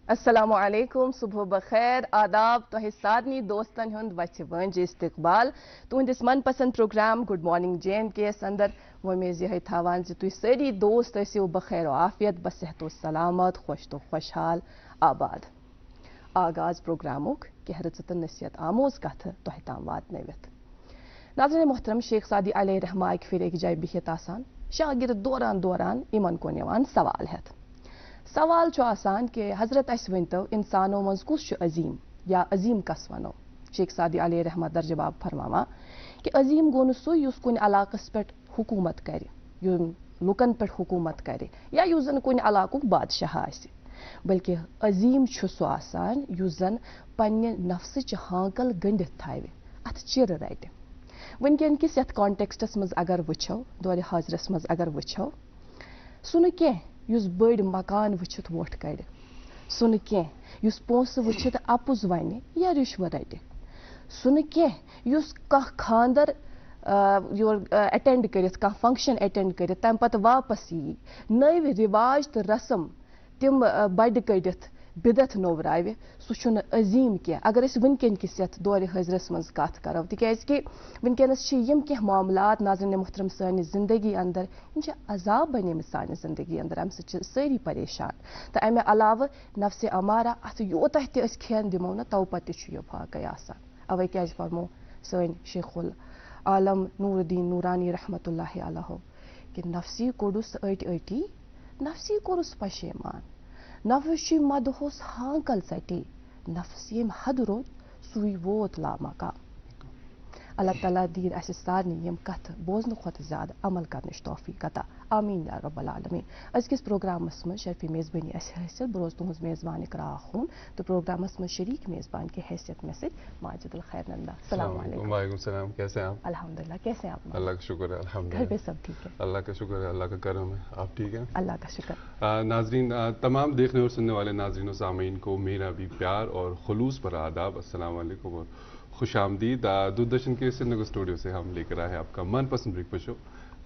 السلام علیکم صبح بخیر آداب تہ سارنی دوستن ہند وچھ ونج استقبال تہندس من پسند پروگرام گڈ مارننگ JNK یس اندر ومیز یہ تھاوان تھی ساری دوست ٲسِو بخیر و عافیت بصحت و سلامت خوش تو خوشحال آباد آغاز پروگرامک کینٛہہ رٕژٕ تہٕ نصیحت آموز کتھٕ تۄہہِ تام واتنٲوِتھ ناظرین محترم شیخ سعدی علیہ رحمٰ اکہِ پھِرِ أکِس جایہِ بِہِتھ آسان شاگرد دوران دوران یِمن کُن یِوان سوال ہٮ۪تھ سوال چھُ آسان کہ حضرت اَسہِ ؤنۍتو اِنسانو منٛز کُس چھُ عظیٖم یا عظیٖم کس وَنو شیخ سعدی علیہ رحمٰ در جواب فرماوان کہ عظیٖم گوٚو نہٕ سُہ یُس کُنہِ علاقس پٮ۪ٹھ حکوٗمت کرِ یِم لُکن پٮ۪ٹھ حکوٗمت کرِ یا یُس زن کُنہِ علاقُک بادشاہ آسہِ بلکہِ عظیٖم چھُ سُہ آسان یُس زن پننہِ نفسٕچ ہانکل گٔنڈِتھ تھاوِ اتھ چِرٕ رٹہِ وٕنکٮ۪ن کِس یتھ کانٹیکسٹس منٛز اگر وٕچھو دورِ حاضرس منٛز اگر وٕچھو سُہ نہٕ کینٛہہ یُس بٔڑۍ مکان وٕچھِتھ ووٹ کڑِ سُہ نہٕ کینٛہہ یُس پونٛسہٕ وٕچھِتھ اپُز ونہِ یا رِشوٕ رٹہِ سُہ نہٕ کینٛہہ یُس کانٛہہ خانٛدر یور اٮ۪ٹٮ۪نڈ کٔرِتھ کانٛہہ فنٛکشن اٮ۪ٹٮ۪نڈ کٔرِتھ تمہِ پتہٕ واپس یی نٔوۍ رِواج تہٕ رسم تِم بڑِ کٔڑِتھ بِدعت نوٚوراوِ سُہ چھُنہٕ عظیٖم کینٛہہ اگر أسۍ وٕنکٮ۪ن کِس یتھ دورِ حٲضرس منٛز کتھ کرو تِکیٛازِ کہِ وٕنکٮ۪نس چھِ یِم کینٛہہ معاملات ناظریٖن محترم سانہِ زندگی اندر یِم چھِ عذاب بنیمٕتۍ سانہِ زندگی اندر امہِ سۭتۍ چھِ سٲری پریشان تہٕ امہِ علاوٕ نفسِ امارا اتھ یوٗتاہ تہِ أسۍ کھٮ۪ن دِمو نہ تو پتہٕ تہِ چھُ یہِ فاقے آسان اوے کیٛازِ فرمو سٲنۍ شیخ العالم نور الدین نورانی رحمتہ اللہ علیہ کہ نفسی کوٚڑُس أٹۍ أٹی نفسی کوٚرُس پشیمان نفسچہِ مدہوس ہانکل ژٹی نفس ییٚمہِ حد روٚد سُے ووت لامقام اللہ تعالیٰ دِیِن اَسہِ سارنٕے یِم کتھٕ بوزنہٕ کھۄتہٕ زیادٕ عمل کرنٕچ توفیق عطا آمیٖن یا رب العالمیٖن أزکِس پروگرامس منٛز شرفی میزبٲنی اَسہِ حٲصِل بہٕ روزٕ تُہٕنٛز میزبان اقرا خوٗن تہٕ پروگرامس منٛز شریٖک میزبان کی حیثیت مےٚ سۭتۍ ماجد الخیر نندا السلام علیکم وعلیکم السلام کیسے ہیں آپ الحمد للہ کیسے ہیں آپ اللہ کا شکر ہے الحمد گھر پہ للہ سب ٹھیک ہے اللہ کا شکر ہے اللہ کا کرم ہے آپ ٹھیک ہیں اللہ کا شکر ناظرین تمام دیکھنے اور سننے والے ناظرین و سامعین کو میرا بھی پیار اور خلوص پر آداب السلام علیکم اور خوش آمدید دوردرشن کے سری نگر اسٹوڈیو سے ہم لے کر آئے ہیں آپ کا من پسند بریکفاسٹ شو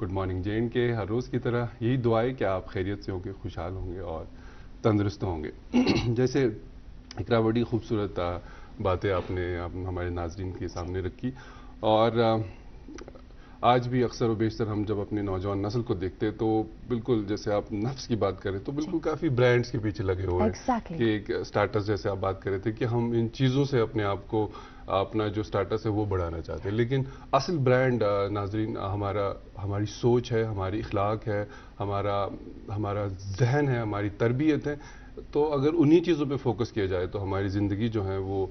گڈ مارننگ JNK ہر روز کی طرح یہی دعا ہے کہ آپ خیریت سے ہوں گے خوشحال ہوں گے اور تندرست ہوں گے جیسے اقرا بڑی خوبصورت باتیں آپ نے ہمارے ناظرین کے سامنے رکھی اور آج بھی اکثر و بیشتر ہم جب اپنے نوجوان نسل کو دیکھتے ہیں تو بالکل جیسے آپ نفس کی بات کریں تو بالکل کافی برانڈس کے پیچھے لگے ہوئے ہیں کہ ایک اسٹارٹس جیسے آپ بات کر رہے تھے کہ ہم ان چیزوں سے اپنے آپ کو اپنا جو اسٹیٹس ہے وہ بڑھانا چاہتے ہیں لیکن اصل برانڈ ناظرین ہماری سوچ ہے ہماری اخلاق ہے ہمارا ذہن ہے ہماری تربیت ہے تو اگر انہی چیزوں پہ فوکس کیا جائے تو ہماری زندگی جو ہے وہ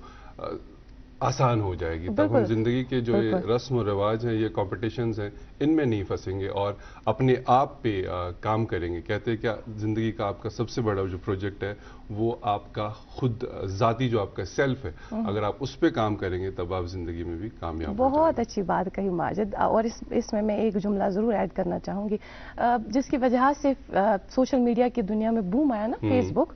آسان ہو جائے گی تب ہم زندگی کے جو یہ رسم و رواج ہیں یہ کمپٹیشنز ہیں ان میں نہیں پھنسیں گے اور اپنے آپ پہ کام کریں گے کہتے ہیں کہ زندگی کا آپ کا سب سے بڑا جو پروجیکٹ ہے وہ آپ کا خود ذاتی جو آپ کا سیلف ہے اگر آپ اس پہ کام کریں گے تب آپ زندگی میں بھی کامیاب بہت اچھی بات کہی ماجد اور اس میں ایک جملہ ضرور ایڈ کرنا چاہوں گی جس کی وجہ سے سوشل میڈیا کی دنیا میں بوم آیا نا فیس بک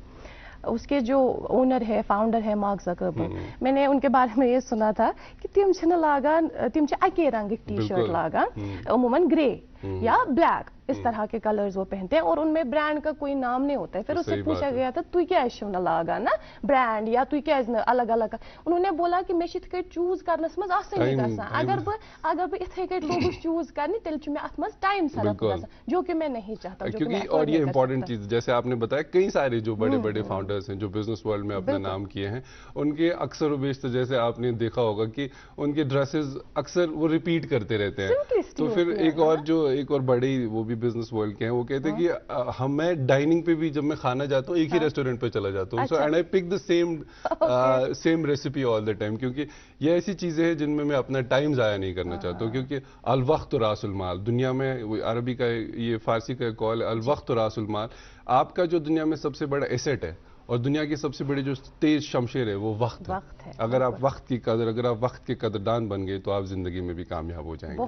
اس کے جو اونر ہے فاؤنڈر ہے مارک زکربرگ میں نے ان کے بارے میں یہ سنا تھا کہ تم چھنہٕ لاگان تم چھِ اکے رنگٕکۍ ٹی شرٹ لاگان عموماً گرے یا بلیک اس طرح کے کلرز وہ پہنتے ہیں اور ان میں برانڈ کا کوئی نام نہیں ہوتا ہے پھر اس سے پوچھا گیا تھا تُہۍ کیٛازِ چھِو نہٕ لاگان نا برانڈ یا تُہۍ کیٛازِ نہٕ الگ الگ انہوں نے بولا کہ مےٚ چھِ یِتھ کٔٹھۍ چوٗز کرنس منٛز آسٲنی گژھان اگر بہٕ یِتھے کٔٹھۍ لوگُس چوٗز کرنہِ تیٚلہِ چھُ مےٚ اتھ منٛز ٹایم صرف گژھان جو کہ میں نہیں چاہتا کیونکہ اور یہ امپورٹنٹ چیز جیسے آپ نے بتایا کئی سارے جو بڑے بڑے فاؤنڈرز ہیں جو بزنس ورلڈ میں اپنا نام کیے ہیں ان کے اکثر و بیشتر جیسے آپ نے دیکھا ہوگا کہ ان کے ڈریسز اکثر وہ ریپیٹ کرتے رہتے ہیں تو پھر ایک اور بڑے وہ بھی بزنس ورلڈ کے ہیں وہ کہتے ہیں کہ میں ڈائننگ پہ بھی جب میں کھانا جاتا ہوں ایک ہی ریسٹورینٹ پہ چلا جاتا ہوں so and I pick the same recipe all the time کیونکہ یہ ایسی چیزیں ہیں جن میں اپنا ٹائم ضائع نہیں کرنا چاہتا ہوں کیونکہ الوقت راس المال دنیا میں عربی کا یہ فارسی کا قول ہے الوقت راس المال آپ کا جو دنیا میں سب سے بڑا ایسٹ ہے اور دنیا کی سب سے بڑی جو تیز شمشیر ہے وہ وقت ہے اگر آپ وقت کی قدر اگر آپ وقت کے قدردان بن گئے تو آپ زندگی میں بھی کامیاب ہو جائیں گے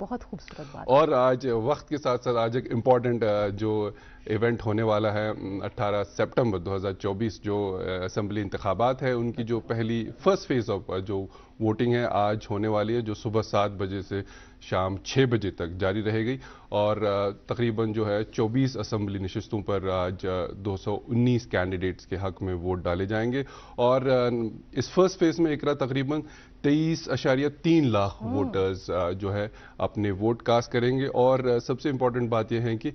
بہت خوبصورت بات اور آج وقت کے ساتھ ساتھ آج ایک امپورٹنٹ جو ایونٹ ہونے والا ہے 18 سپٹمبر 2024 جو اسمبلی انتخابات ہے ان کی جو پہلی فرسٹ فیز آف جو ووٹنگ ہے آج ہونے والی ہے جو صبح 7 بجے سے شام 6 بجے تک جاری رہے گی اور تقریباً جو ہے 24 اسمبلی نشستوں پر آج 219 کینڈیڈیٹس کے حق میں ووٹ ڈالے جائیں گے اور اس فرسٹ فیز میں اقرا تقریباً 23.3 لاکھ ووٹرز جو ہے اپنے ووٹ کاسٹ کریں گے اور سب سے امپورٹنٹ بات یہ ہے کہ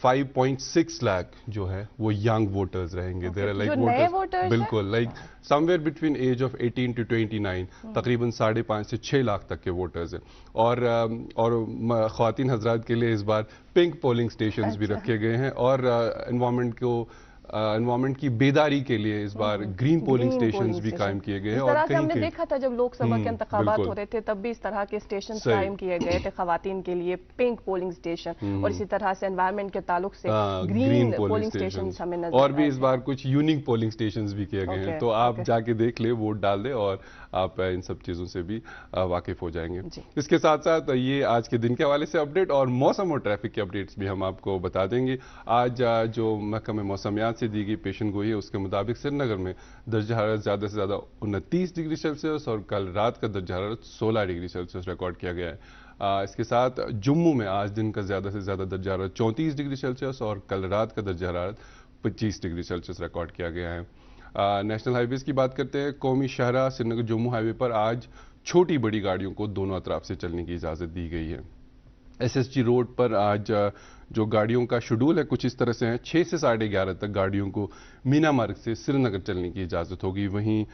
5.6 لاکھ جو ہے وہ ینگ ووٹرز رہیں گے. دیر آر لائک ووٹرز بالکل like somewhere between age of 18 to 29 تقریباً 5.5 سے 6 لاکھ تک کے ووٹرز ہیں اور خواتین حضرات کے لیے اس بار پنک پولنگ اسٹیشنز بھی رکھے گئے ہیں اور انوائرمنٹ کی بیداری کے لیے اس بار گرین پولنگ اسٹیشنز بھی قائم کیے گئے ہیں. اور ہم نے دیکھا تھا جب لوک سبھا کے انتخابات ہو رہے تھے تب بھی اس طرح کے اسٹیشن قائم کیے گئے تھے خواتین کے لیے, پنک پولنگ اسٹیشن, اور اسی طرح سے انوائرمنٹ کے تعلق سے گرین پولنگ اسٹیشن ہمیں نظر اور بھی اس بار کچھ یونیک پولنگ اسٹیشنز بھی کیے گئے ہیں, تو آپ جا کے دیکھ لیں, ووٹ ڈال دیں اور آپ ان سب چیزوں سے بھی واقف ہو جائیں گے. اس کے ساتھ ساتھ یہ آج کے دن کے حوالے سے اپڈیٹ اور موسم اور ٹریفک کے اپڈیٹس بھی ہم آپ کو بتا دیں گے. آج جو محکمہ موسمیات سے دی گئی پیشن گوئی ہے اس کے مطابق سری نگر میں درجہ حرارت زیادہ سے زیادہ 29 ڈگری سیلسیس اور کل رات کا درجہ حرارت 16 ڈگری سیلسیس ریکارڈ کیا گیا ہے. اس کے ساتھ جموں میں آج دن کا زیادہ سے زیادہ درجہ حرارت 34 ڈگری سیلسیس اور کل رات کا درجہ حرارت 25 ڈگری سیلسیس ریکارڈ کیا گیا ہے. نیشنل ہائی ویز کی بات کرتے ہیں. قومی شاہراہ سری نگر جموں ہائی وے پر آج چھوٹی بڑی گاڑیوں کو دونوں اطراف سے چلنے کی اجازت دی گئی ہے. ایس ایس جی روڈ پر آج جو گاڑیوں کا شیڈول ہے کچھ اس طرح سے ہیں. 6 سے 11:30 تک گاڑیوں کو مینا مارگ سے سری نگر چلنے کی اجازت ہوگی. وہیں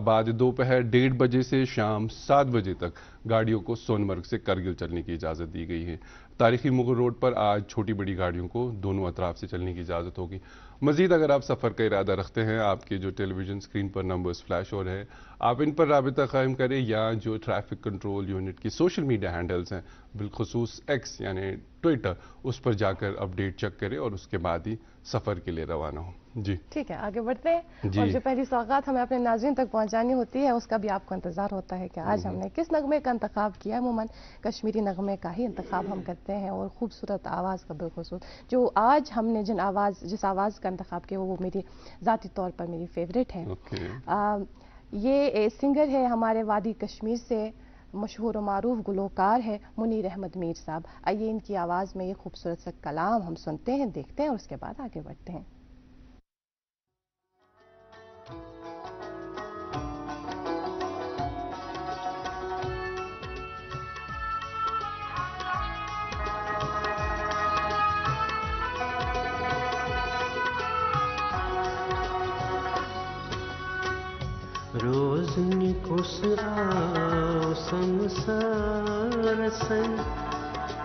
بعد دوپہر 1:30 بجے سے شام 7 بجے تک گاڑیوں کو سون مرگ سے کرگل چلنے کی اجازت دی گئی ہے. تاریخی مغل روڈ پر آج چھوٹی بڑی گاڑیوں کو دونوں اطراف سے چلنے کی اجازت ہوگی. مزید اگر آپ سفر کا ارادہ رکھتے ہیں, آپ کے جو ٹیلی ویژن اسکرین پر نمبرز فلیش ہو رہے ہیں, آپ ان پر رابطہ قائم کریں یا جو ٹریفک کنٹرول یونٹ کی سوشل میڈیا ہینڈلز ہیں بالخصوص ایکس یعنی ٹویٹر, اس پر جا کر اپڈیٹ چیک کریں اور اس کے بعد ہی سفر کے لیے روانہ ہوں. جی ٹھیک ہے, آگے بڑھتے ہیں. اور جو پہلی سوغات ہمیں اپنے ناظرین تک پہنچانی ہوتی ہے اس کا بھی آپ کو انتظار ہوتا ہے کہ آج ہم نے کس نغمے کا انتخاب کیا. عموماً کشمیری نغمے کا ہی انتخاب ہم کرتے ہیں اور خوبصورت آواز کا بالخصوص. جو آج ہم نے جس آواز کا انتخاب کیا وہ میری ذاتی طور پر میری فیوریٹ ہے. یہ سنگر ہے ہمارے وادی کشمیر سے, مشہور و معروف گلوکار ہے منیر احمد میر صاحب. آئیے ان کی آواز میں یہ خوبصورت سا کلام ہم سنتے ہیں, دیکھتے ہیں اور اس کے بعد آگے بڑھتے ہیں. روزنی کس آو سمسار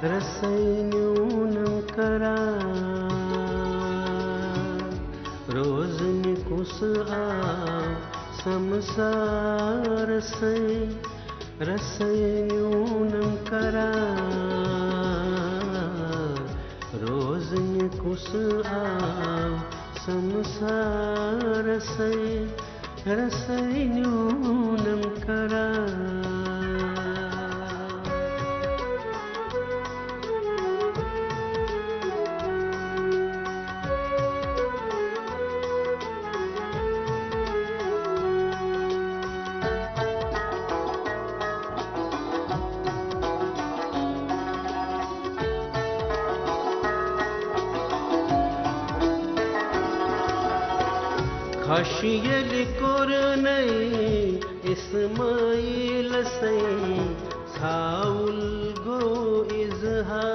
رسینیونم کرا روزنی کس آو سمسار رسینیونم کرا روزنی کس آو سمسار رسینیونم کرا خشیل کرنی اسماعیل سے ساول گو اظہار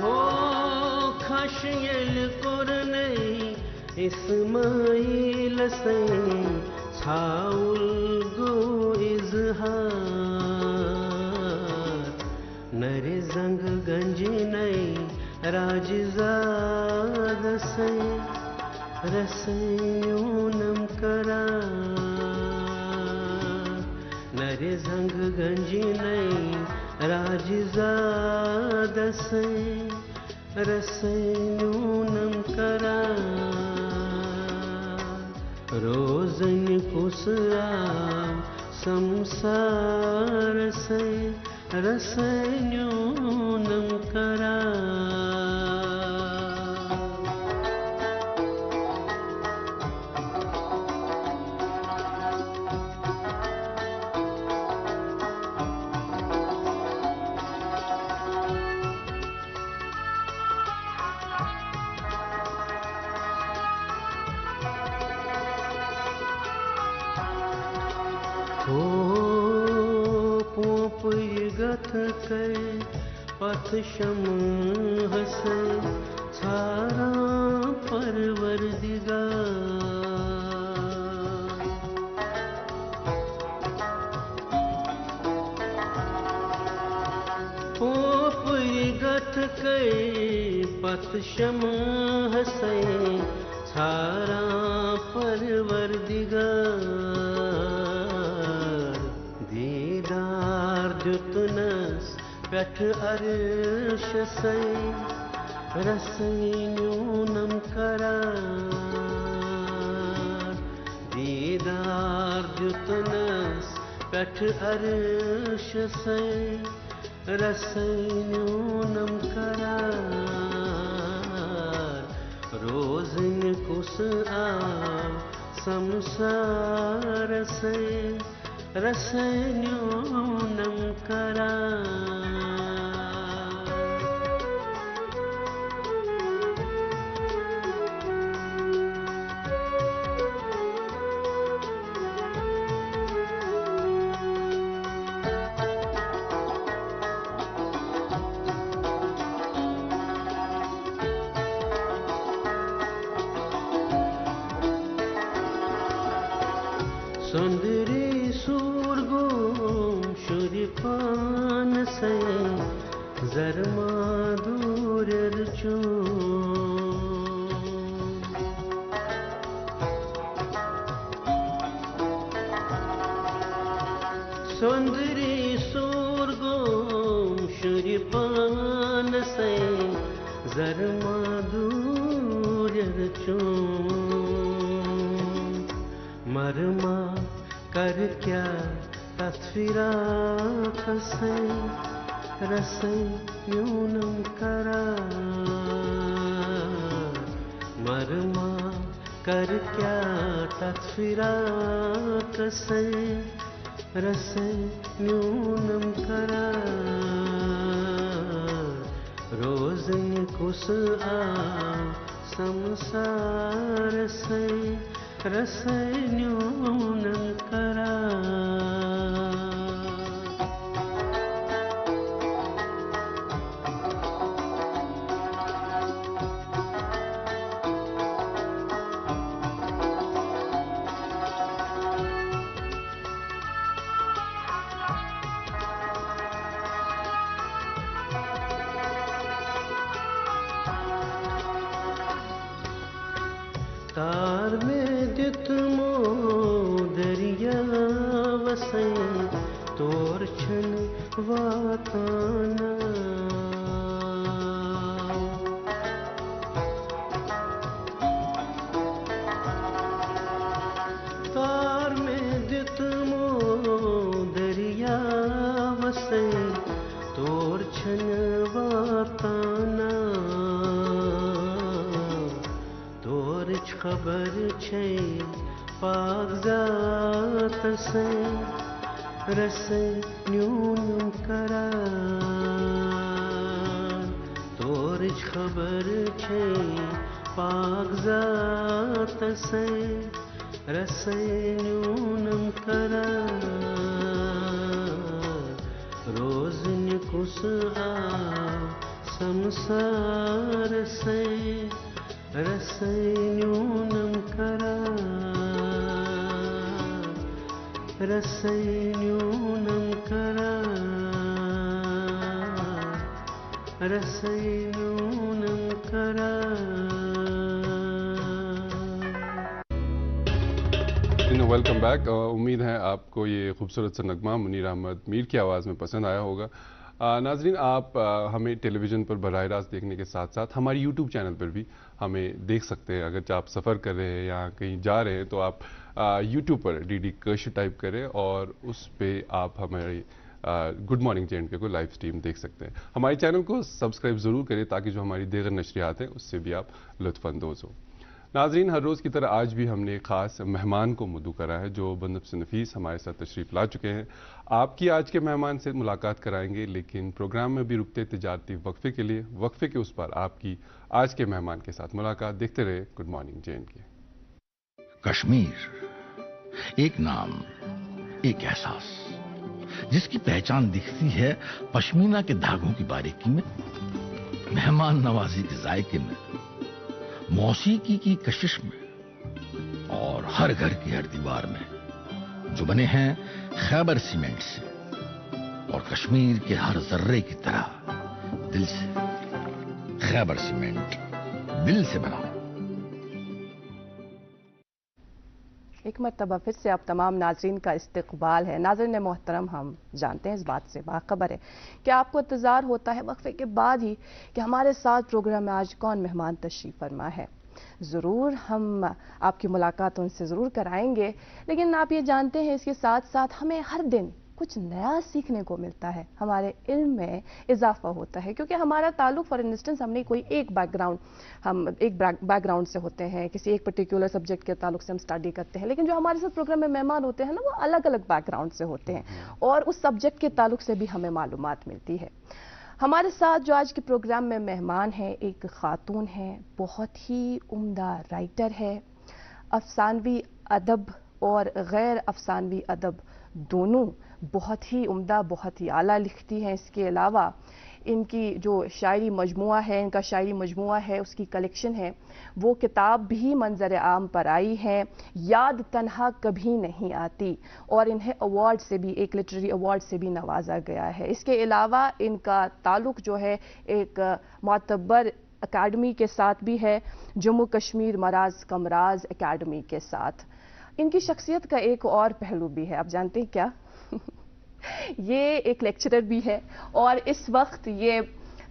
ہو خشیل کرنی اسماعیل سے ساول گو اظہار نر زنگ گنج نئی راجزاد سے رسینیونم کرا نر زنگ گنج نئی راجزاد سے رسینیونم کرا روزن کسرا سمسار سے رسینیونم کرا हो पोप गथ कै पथ शम हसे छारा परवरदिगार पोप गथ कै पथ शम हसे छारा परवरदिगार दीदार जुतनस पठ अर्श से रसैन्यूनम करार दीदार जुतनस पठ अर्श से रसैन्यूनम करार रोज़न कुस आव संसार से रसैन्यूनम करार सुंदरी सूरगोम शुरिपान से जरमा दूर रचो सुंदरी सूरगोम शुरिपान से जरमा दूर रचो मरमा कर क्या तस्वीरा कसे रसे न्यूनम करार मरमा कर क्या तस्वीरा कसे रसे न्यूनम करार रोज़न कुस आव संसार से रसैन्यूनम करार तार में जितमो दरिया वसे तोर छन वाताना तार में जितमो दरिया वसे तोर छन वाताना खबर छे पागजात से रसैन्यूनम करार तोर खबर छे पागजात से रसैन्यूनम करार रोज़न कुस आव संसार से रसैन्यूनम करार रसैन्यूनम करार रसैन्यूनम करार वेलकम बैक। उम्मीद है आपको ये खूबसूरत सा नगमा मुनीर अहमद मीर की आवाज़ में पसंद आया होगा। नाजरीन, आप हमें टेलीविज़न पर बराह रास्त देखने के साथ साथ हमारे यूट्यूब चैनल पर भी हमें देख सकते हैं। अगर आप सफ़र कर रहे हैं या कहीं जा रहे हैं तो आप यूट्यूब पर डीडी कश टाइप करें और उस पे आप हमारी गुड मॉर्निंग जे&के को लाइव स्ट्रीम देख सकते हैं। हमारे चैनल को सब्सक्राइब ज़रूर करें ताकि जो हमारी दीगर नशरियात हैं उससे भी आप लुत्फ़अंदोज़ हो। नाजरीन, हर रोज़ की तरह आज भी हमने एक ख़ास मेहमान को मदऊ करा है जो बनफ्स नफीस हमारे साथ तशरीफ़ ला चुके हैं। आपकी आज के मेहमान से मुलाकात कराएंगे, लेकिन प्रोग्राम में भी रुकते तिजारती वक्फे के लिए, वक्फे के उस पर आपकी आज के मेहमान के साथ मुलाकात। देखते रहे गुड मॉर्निंग जे&के। कश्मीर एक नाम एक एहसास जिसकी पहचान दिखती है पश्मीना के धागों की बारीकी में, मेहमान नवाजी के जायके में, मौसीकी की कशिश में और हर घर की हर दीवार में, जो बने हैं खैबर सीमेंट से और कश्मीर के हर जर्रे की तरह दिल से। खैबर सीमेंट, दिल से बनाओ। एक मरतबा फिर से आप तमाम नाजरीन का इस्तकबाल है। नाज़रीन मोहतरम, हम जानते हैं, इस बात से बाखबर है कि आपको इंतज़ार होता है वक्फे के बाद ही कि हमारे साथ प्रोग्राम में आज कौन मेहमान तशरीफ़ फरमा है। ज़रूर हम आपकी मुलाकात उनसे ज़रूर कराएंगे, लेकिन आप ये जानते हैं इसके साथ साथ हमें हर दिन कुछ नया सीखने को मिलता है, हमारे इल्म में इजाफा होता है, क्योंकि हमारा ताल्लुक, फॉर इंस्टेंस, हमने कोई एक बैकग्राउंड से होते हैं, किसी एक पर्टिकुलर सब्जेक्ट के ताल्लुक से हम स्टडी करते हैं, लेकिन जो हमारे साथ प्रोग्राम में मेहमान होते हैं ना, वो अलग अलग बैकग्राउंड से होते हैं और उस सब्जेक्ट के ताल्लुक से भी हमें मालूमात मिलती है। हमारे साथ जो आज के प्रोग्राम में मेहमान हैं, एक खातून हैं, बहुत ही उम्दा राइटर है, अफसानवी अदब और गैर अफसानवी अदब दोनों बहुत ही उम्दा, बहुत ही आला लिखती हैं। इसके अलावा इनकी जो शायरी मजमुआ है, इनका शायरी मजमुआ है, उसकी कलेक्शन है, वो किताब भी मंजर आम पर आई है, याद तन्हा कभी नहीं आती, और इन्हें अवार्ड से भी, एक लिटरेरी अवार्ड से भी नवाजा गया है। इसके अलावा इनका ताल्लुक जो है एक मातबर अकेडमी के साथ भी है, जम्मू कश्मीर मराज कमराज अकेडमी के साथ। इनकी शख्सियत का एक और पहलू भी है, आप जानते हैं क्या? ये एक लेक्चरर भी है और इस वक्त ये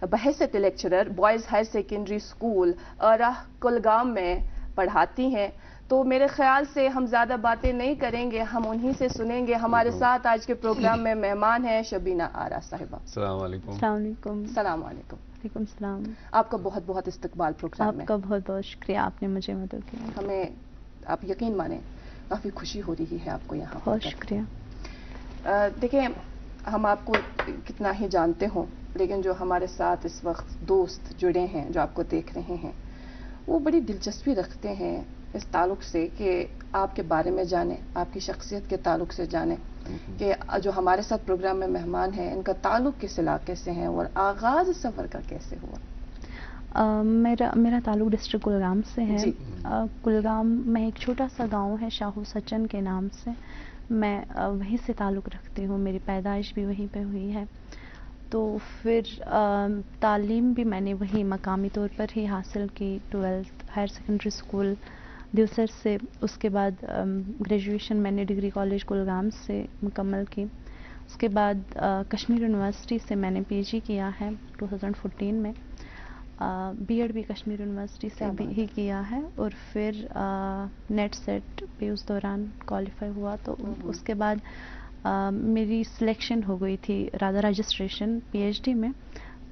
बहैसियत lecturer boys higher secondary school Arah Kulgam में पढ़ाती हैं। तो मेरे ख्याल से हम ज़्यादा बातें नहीं करेंगे, हम उन्हीं से सुनेंगे। हमारे साथ आज के प्रोग्राम में मेहमान हैं शबीना आरा साहिबा। अस्सलाम वालेकुम। सलाम वालेकुम। वालेकुम सलाम। आपका बहुत बहुत इस्तकबाल प्रोग्राम में। आपका बहुत बहुत शुक्रिया, आपने मुझे मदद किया। हमें, आप यकीन माने, काफ़ी खुशी हो रही है आपको यहाँ। बहुत शुक्रिया। देखिए, हम आपको कितना ही जानते हों, लेकिन जो हमारे साथ इस वक्त दोस्त जुड़े हैं, जो आपको देख रहे हैं, वो बड़ी दिलचस्पी रखते हैं इस ताल्लुक से कि आपके बारे में जानें, आपकी शख्सियत के ताल्लुक से जानें कि जो हमारे साथ प्रोग्राम में मेहमान हैं, इनका ताल्लुक किस इलाके से है और आगाज़ सफ़र का कैसे हुआ। मेरा ताल्लुक डिस्ट्रिक्ट कुलगाम से है। कुलगाम में एक छोटा सा गांव है शाहू सचन के नाम से, मैं वहीं से ताल्लुक़ रखती हूँ, मेरी पैदाइश भी वहीं पे हुई है। तो फिर तालीम भी मैंने वहीं मकामी तौर पर ही हासिल की, 12th हायर सेकेंडरी स्कूल दिवसर से। उसके बाद ग्रेजुएशन मैंने डिग्री कॉलेज कुलगाम से मुकम्मल की। उसके बाद कश्मीर यूनिवर्सिटी से मैंने पीजी किया है 2014 में। बीएड भी कश्मीर यूनिवर्सिटी से भी ही किया है, और फिर नेट सेट भी उस दौरान क्वालिफाई हुआ। तो उसके बाद मेरी सिलेक्शन हो गई थी, राधा रजिस्ट्रेशन पीएचडी में,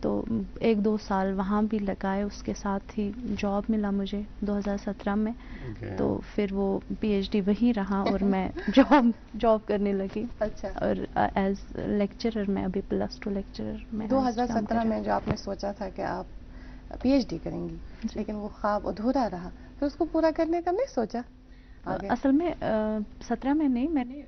तो 1-2 साल वहाँ भी लगाए। उसके साथ ही जॉब मिला मुझे 2017 में। तो फिर वो पीएचडी वहीं रहा और मैं जॉब करने लगी। अच्छा। और एज लेक्चरर मैं अभी +2 लेक्चरर में 2017 में जो आपने सोचा था कि आप पीएचडी करेंगी, लेकिन वो ख्वाब अधूरा रहा, फिर उसको पूरा करने का नहीं सोचा आगे? असल में 17 में नहीं, मैंने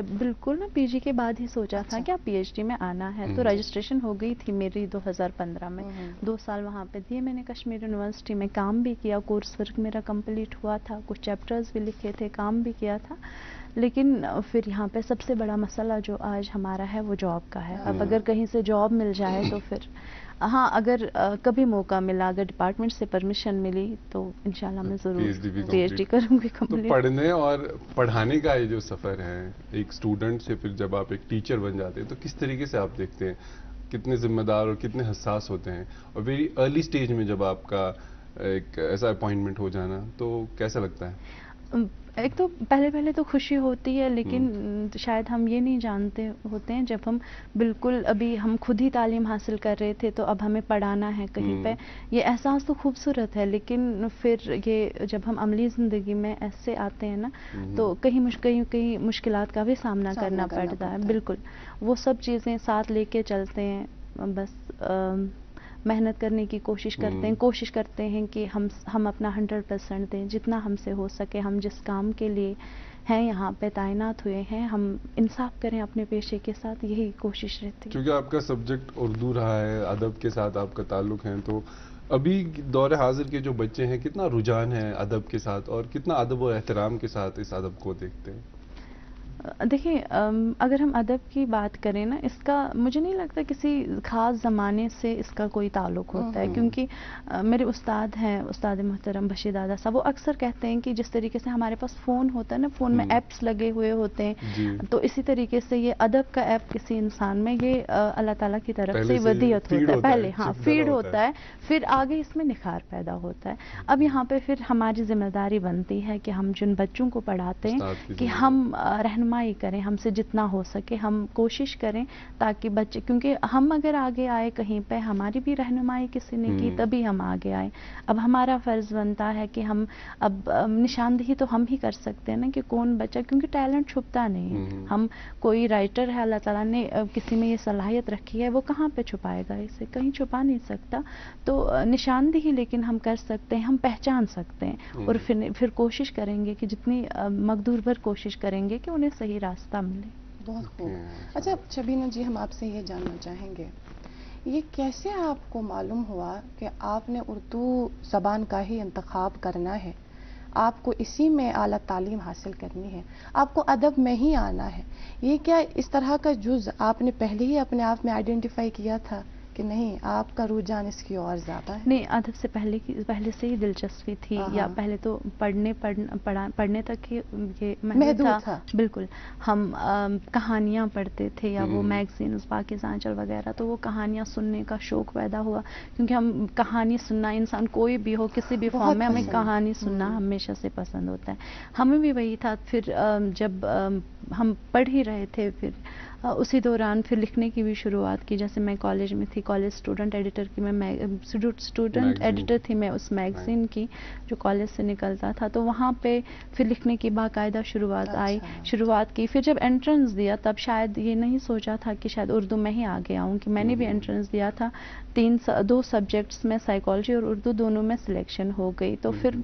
बिल्कुल ना पीजी के बाद ही सोचा था कि आप पीएचडी में आना है। तो रजिस्ट्रेशन हो गई थी मेरी 2015 में। 2 साल वहाँ पे दिए मैंने कश्मीर यूनिवर्सिटी में, काम भी किया, कोर्स वर्क मेरा कंप्लीट हुआ था, कुछ चैप्टर्स भी लिखे थे, काम भी किया था। लेकिन फिर यहाँ पे सबसे बड़ा मसला जो आज हमारा है वो जॉब का है। अब अगर कहीं से जॉब मिल जाए तो फिर हाँ, अगर कभी मौका मिला, अगर डिपार्टमेंट से परमिशन मिली तो इंशाल्लाह मैं ज़रूर पीएचडी करूँगी कंप्लीट। तो पढ़ने और पढ़ाने का ये जो सफ़र है, एक स्टूडेंट से फिर जब आप एक टीचर बन जाते हैं, तो किस तरीके से आप देखते हैं, कितने जिम्मेदार और कितने हसास होते हैं, और वेरी अर्ली स्टेज में जब आपका एक ऐसा अपॉइंटमेंट हो जाना, तो कैसा लगता है? एक तो पहले तो खुशी होती है, लेकिन शायद हम ये नहीं जानते होते हैं, जब हम बिल्कुल अभी हम खुद ही तालीम हासिल कर रहे थे, तो अब हमें पढ़ाना है कहीं पे, ये एहसास तो खूबसूरत है। लेकिन फिर ये जब हम अमली ज़िंदगी में ऐसे आते हैं ना, तो कहीं मुश्किलात का भी सामना करना पड़ता है। बिल्कुल, वो सब चीज़ें साथ लेके चलते हैं। बस मेहनत करने की कोशिश करते हैं कि हम अपना 100% दें, जितना हमसे हो सके। हम जिस काम के लिए ہیں यहाँ पे तैनात हुए हैं, हम इंसाफ करें अपने पेशे के साथ, यही कोशिश रहती है। क्योंकि आपका सब्जेक्ट उर्दू रहा है, अदब के साथ आपका ताल्लुक है, तो अभी दौर हाजिर के जो बच्चे हैं कितना रुझान है अदब के साथ और कितना अदब और एहतराम के साथ इस अदब को देखते हैं? देखिए, अगर हम अदब की बात करें ना, इसका मुझे नहीं लगता किसी ख़ास ज़माने से इसका कोई ताल्लुक़ होता है, क्योंकि मेरे उस्ताद हैं, उस्ताद मोहतरम बशीर दादा साहब, वो अक्सर कहते हैं कि जिस तरीके से हमारे पास फ़ोन होता है ना, फ़ोन में ऐप्स लगे हुए होते हैं, तो इसी तरीके से ये अदब का ऐप किसी इंसान में ये अल्लाह ताला की तरफ से वदियत होता है, पहले हाँ फीड होता है, फिर आगे इसमें निखार पैदा होता है। अब यहाँ पे फिर हमारी जिम्मेदारी बनती है कि हम जिन बच्चों को पढ़ाते हैं कि हम रहनुमाई करें, हमसे जितना हो सके हम कोशिश करें ताकि बच्चे, क्योंकि हम अगर आगे आए कहीं पे, हमारी भी रहनुमाई किसी ने की तभी हम आगे आए। अब हमारा फ़र्ज़ बनता है कि हम अब निशानदेही तो हम ही कर सकते हैं ना कि कौन बच्चा, क्योंकि टैलेंट छुपता नहीं है। हम कोई राइटर है, अल्लाह ताला ने किसी में ये सलाहियत रखी है, वो कहाँ पे छुपाएगा इसे, कहीं छुपा नहीं सकता। तो निशानदेही लेकिन हम कर सकते हैं, हम पहचान सकते हैं और फिर कोशिश करेंगे कि जितनी मकदूर भर कोशिश करेंगे कि उन्हें सही रास्ता मिले। बहुत खूब। अच्छा शबीना जी, हम आपसे ये जानना चाहेंगे, ये कैसे आपको मालूम हुआ कि आपने उर्दू ज़बान का ही इंतखाब करना है, आपको इसी में आला तालीम हासिल करनी है, आपको अदब में ही आना है? ये क्या इस तरह का जुज़ आपने पहले ही अपने आप में आइडेंटिफाई किया था कि नहीं आपका रुझान इसकी और ज़्यादा है? नहीं, अदब से पहले से ही दिलचस्पी थी, या पहले तो पढ़ने तक ही ये महदूद था। बिल्कुल, हम कहानियाँ पढ़ते थे या वो मैगज़ीन्स पाकिज़ां आंचल वगैरह, तो वो कहानियाँ सुनने का शौक़ पैदा हुआ, क्योंकि हम कहानी सुनना, इंसान कोई भी हो किसी भी फॉर्म में, हमें कहानी सुनना हमेशा से पसंद होता है। हमें भी वही था। फिर जब हम पढ़ ही रहे थे, फिर उसी दौरान फिर लिखने की भी शुरुआत की। जैसे मैं कॉलेज में थी, कॉलेज स्टूडेंट एडिटर की मैं स्टूडेंट एडिटर थी मैं उस मैगज़ीन की जो कॉलेज से निकलता था, तो वहाँ पे फिर लिखने की बाकायदा शुरुआत की। फिर जब एंट्रेंस दिया तब शायद ये नहीं सोचा था कि शायद उर्दू में ही आगे आऊँ, कि मैंने भी एंट्रेंस दिया था, 2 सब्जेक्ट्स में साइकोलॉजी और उर्दू दोनों में सिलेक्शन हो गई। तो फिर